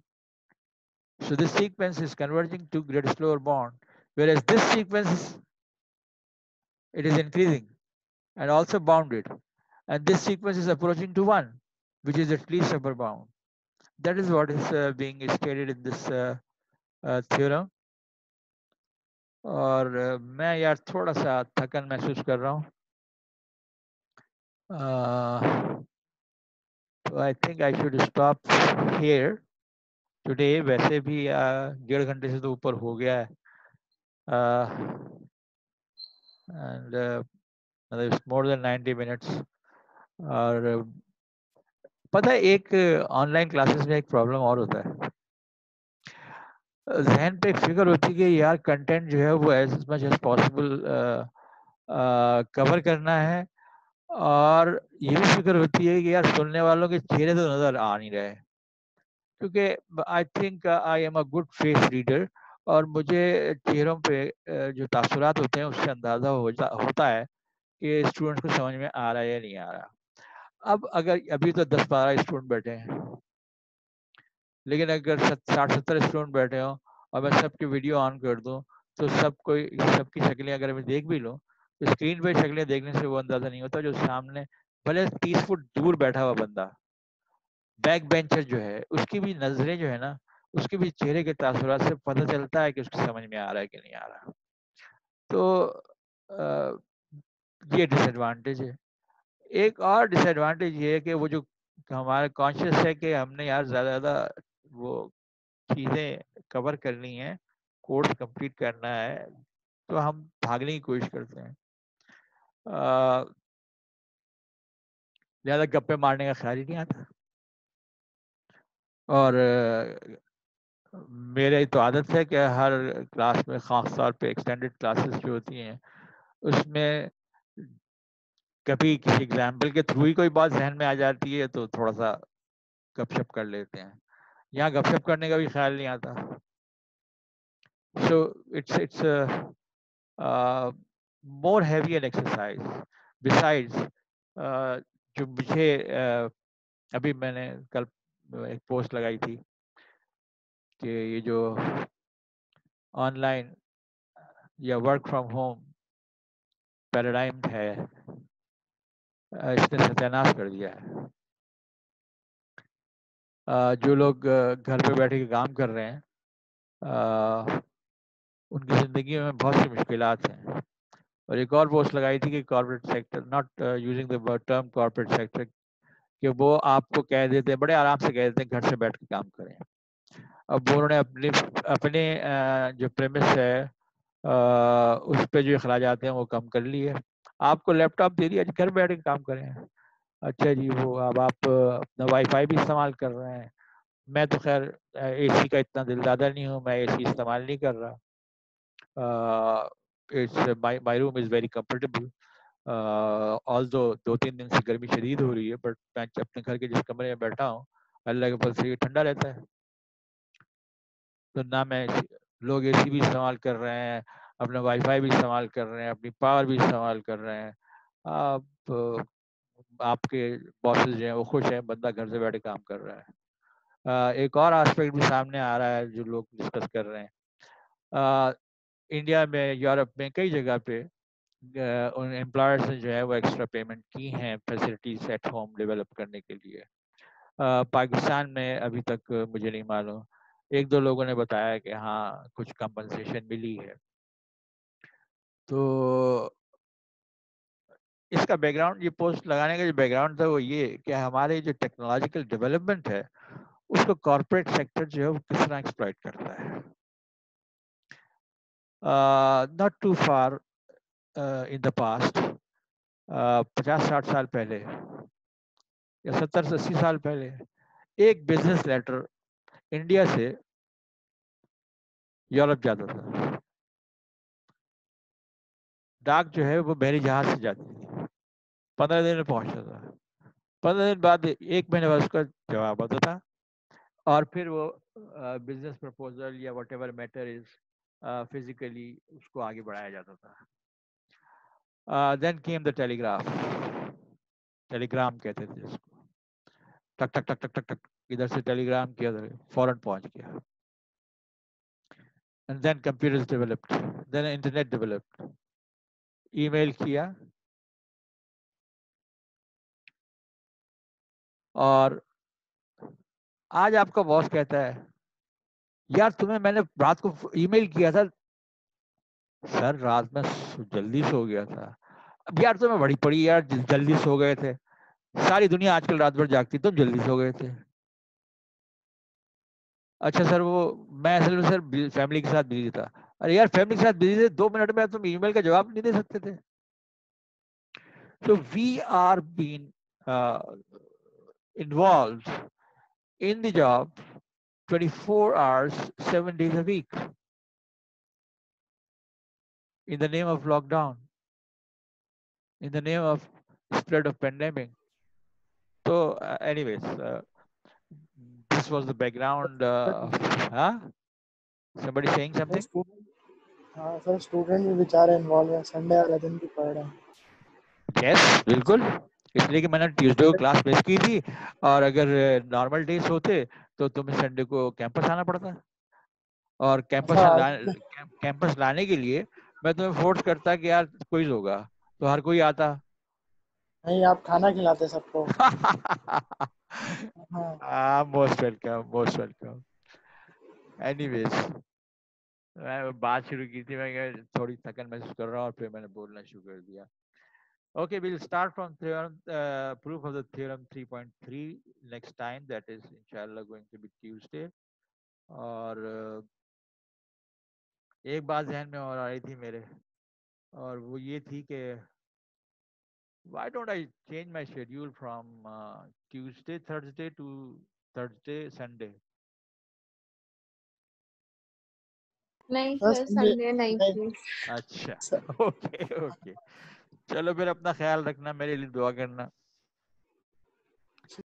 So this sequence is converging to greatest lower bound, whereas this sequence, it is increasing and also bounded. And this sequence is approaching to 1, which is at least upper bound. That is what is being stated in this theorem. और मैं यार थोड़ा सा थकन महसूस कर रहा हूँ, तो I think I should stop here today. वैसे भी 1.5 घंटे से तो ऊपर हो गया है, एंड मतलब मोर देन 90 मिनट्स। और पता है एक ऑनलाइन क्लासेस में एक प्रॉब्लम और होता है, जहन पे एक फिक्र होती है कि यार कंटेंट जो है वो as much as possible cover करना है, और ये भी फिक्र होती है कि यार सुनने वालों के चेहरे तो नजर आ नहीं रहे, क्योंकि I think I am a good face reader और मुझे चेहरों पे जो तासुरात होते हैं उससे अंदाजा होता है कि स्टूडेंट को समझ में आ रहा है या नहीं आ रहा। अब अगर अभी तो 10-12 स्टूडेंट बैठे हैं, लेकिन अगर 60-70 स्टूडेंट बैठे हों और मैं सबकी वीडियो ऑन कर दूं तो सबकी शक्लें अगर मैं देख भी लूं तो स्क्रीन पे शक्लें देखने से वो अंदाजा नहीं होता जो सामने भले 30 फुट दूर बैठा हुआ बंदा बैक बेंचर जो है उसकी भी नजरें जो है ना, उसके भी चेहरे के तासुरात से पता चलता है कि उसको समझ में आ रहा है कि नहीं आ रहा। तो ये डिसएडवांटेज है। एक और डिसएडवांटेज ये है कि वो जो हमारा कॉन्शियस है कि हमने यार ज़्यादा वो चीज़ें कवर करनी है, कोर्स कंप्लीट करना है, तो हम भागने की कोशिश करते हैं, ज़्यादा गप्पे मारने का ख्याल ही नहीं आता। और मेरे तो आदत है कि हर क्लास में ख़ास तौर पे एक्सटेंडेड क्लासेस जो होती हैं उसमें कभी किसी एग्जाम्पल के थ्रू ही कोई बात जहन में आ जाती है तो थोड़ा सा गपशप कर लेते हैं, यहाँ गपशप करने का भी ख्याल नहीं आता। So it's more heavy an exercise. Besides, जो मुझे अभी मैंने कल एक पोस्ट लगाई थी कि ये जो ऑनलाइन या वर्क फ्रॉम होम पैराडाइम है इसने सत्यानाश कर दिया है। जो लोग घर पे बैठे के काम कर रहे हैं उनकी ज़िंदगी में बहुत सी मुश्किलात हैं। और एक और पोस्ट लगाई थी कि corporate sector, not using the term corporate sector, कि वो आपको कह देते हैं, बड़े आराम से कह देते हैं घर से बैठ के काम करें। अब उन्होंने अपने अपने जो प्रेमिस है उस पे जो अखराजात हैं वो कम कर लिए। आपको लैपटॉप दे दिया, घर बैठ के काम करें। अच्छा जी, वो अब आप अपना वाईफाई भी इस्तेमाल कर रहे हैं। मैं तो खैर एसी का इतना दिलदादा नहीं हूँ, मैं एसी इस्तेमाल नहीं कर रहा। My room is very comfortable, although 2-3 दिन से गर्मी शदीद हो रही है, बट मैं अपने घर के जिस कमरे में बैठा हूँ अल्लाह के फल से ये ठंडा रहता है। तो ना मैं लोग एसी भी इस्तेमाल कर रहे हैं, अपना वाईफाई भी इस्तेमाल कर रहे हैं, अपनी पावर भी इस्तेमाल कर रहे हैं। आप आपके बॉसेस जो हैं वो खुश हैं, बंदा घर से बैठे काम कर रहा है। एक और एस्पेक्ट भी सामने आ रहा है जो लोग डिस्कस कर रहे हैं। इंडिया में, यूरोप में कई जगह पे उन एम्प्लॉयर्स ने जो है वो एक्स्ट्रा पेमेंट की हैं फैसिलिटीज एट होम डेवलप करने के लिए। पाकिस्तान में अभी तक मुझे नहीं मालूम, 1-2 लोगों ने बताया कि हाँ कुछ कंपनसेशन मिली है। तो इसका बैकग्राउंड, ये पोस्ट लगाने का जो बैकग्राउंड था वो ये कि हमारे जो टेक्नोलॉजिकल डेवलपमेंट है उसको कॉर्पोरेट सेक्टर जो है वो किस तरह एक्सप्लॉइट करता है। Not too far in the past, 50-60 साल पहले या 70-80 साल पहले एक बिजनेस लेटर इंडिया से यूरोप जाता था। डाक जो है वो बहरी जहाज से जाती थी, 15 दिन में पहुंचता था। 15 दिन बाद 1 महीने बाद उसका जवाब आता था और फिर वो बिजनेस प्रपोजल या whatever matter is physically उसको आगे बढ़ाया जाता था। Then came the telegraph, telegram कहते थे जिसको, टक टक टक टक टक टक इधर से टेलीग्राम किया, फौरन पहुंच गया। And then computers developed, then internet developed, email किया और आज आपका बॉस कहता है यार तुम्हें मैंने रात को ईमेल किया था, सर रात में जल्दी सो गया था। अब यार तुम्हें बड़ी पड़ी यार, जल्दी सो गए थे, सारी दुनिया आजकल रात भर जागती, तुम जल्दी सो गए थे। अच्छा सर, वो मैं असल में सर फैमिली के साथ बिजी था। अरे यार फैमिली के साथ बिजी थे, 2 मिनट में तुम ईमेल का जवाब नहीं दे सकते थे। So we are being involved in the job 24 hours, 7 days a week in the name of lockdown, in the name of spread of pandemic. So anyways, this was the background. Huh? Somebody saying something? हाँ sir, student भी बेचारे involve हैं, Sunday वाले दिन भी पढ़ रहे हैं। Yes, बिल्कुल, इसलिए कि मैंने ट्यूसडे को क्लास मिस की थी और अगर नॉर्मल डेज होते तो तुम्हें संडे को कैंपस आना पड़ता। और कैंपस लाने के लिए मैं तुम्हें फोर्स करता कि यार क्विज होगा, तो हर कोई आता। नहीं, आप खाना खिलाते सबको। हाँ। Most welcome, most welcome. Anyways, मैं बात शुरू की थी, मैं थोड़ी थकन महसूस कर रहा हूँ और फिर मैंने बोलना शुरू कर दिया। Okay, we'll start from theorem, proof of the theorem 3.3 next time, that is inshallah going to be Tuesday. और एक बात ध्यान में और आई थी मेरे, और वो ये थी कि why don't I change my schedule from Tuesday, Thursday to Thursday, Sunday? नहीं सर सर, संडे नहीं नहीं, प्लीज। अच्छा, ओके ओके, चलो फिर अपना ख्याल रखना, मेरे लिए दुआ करना।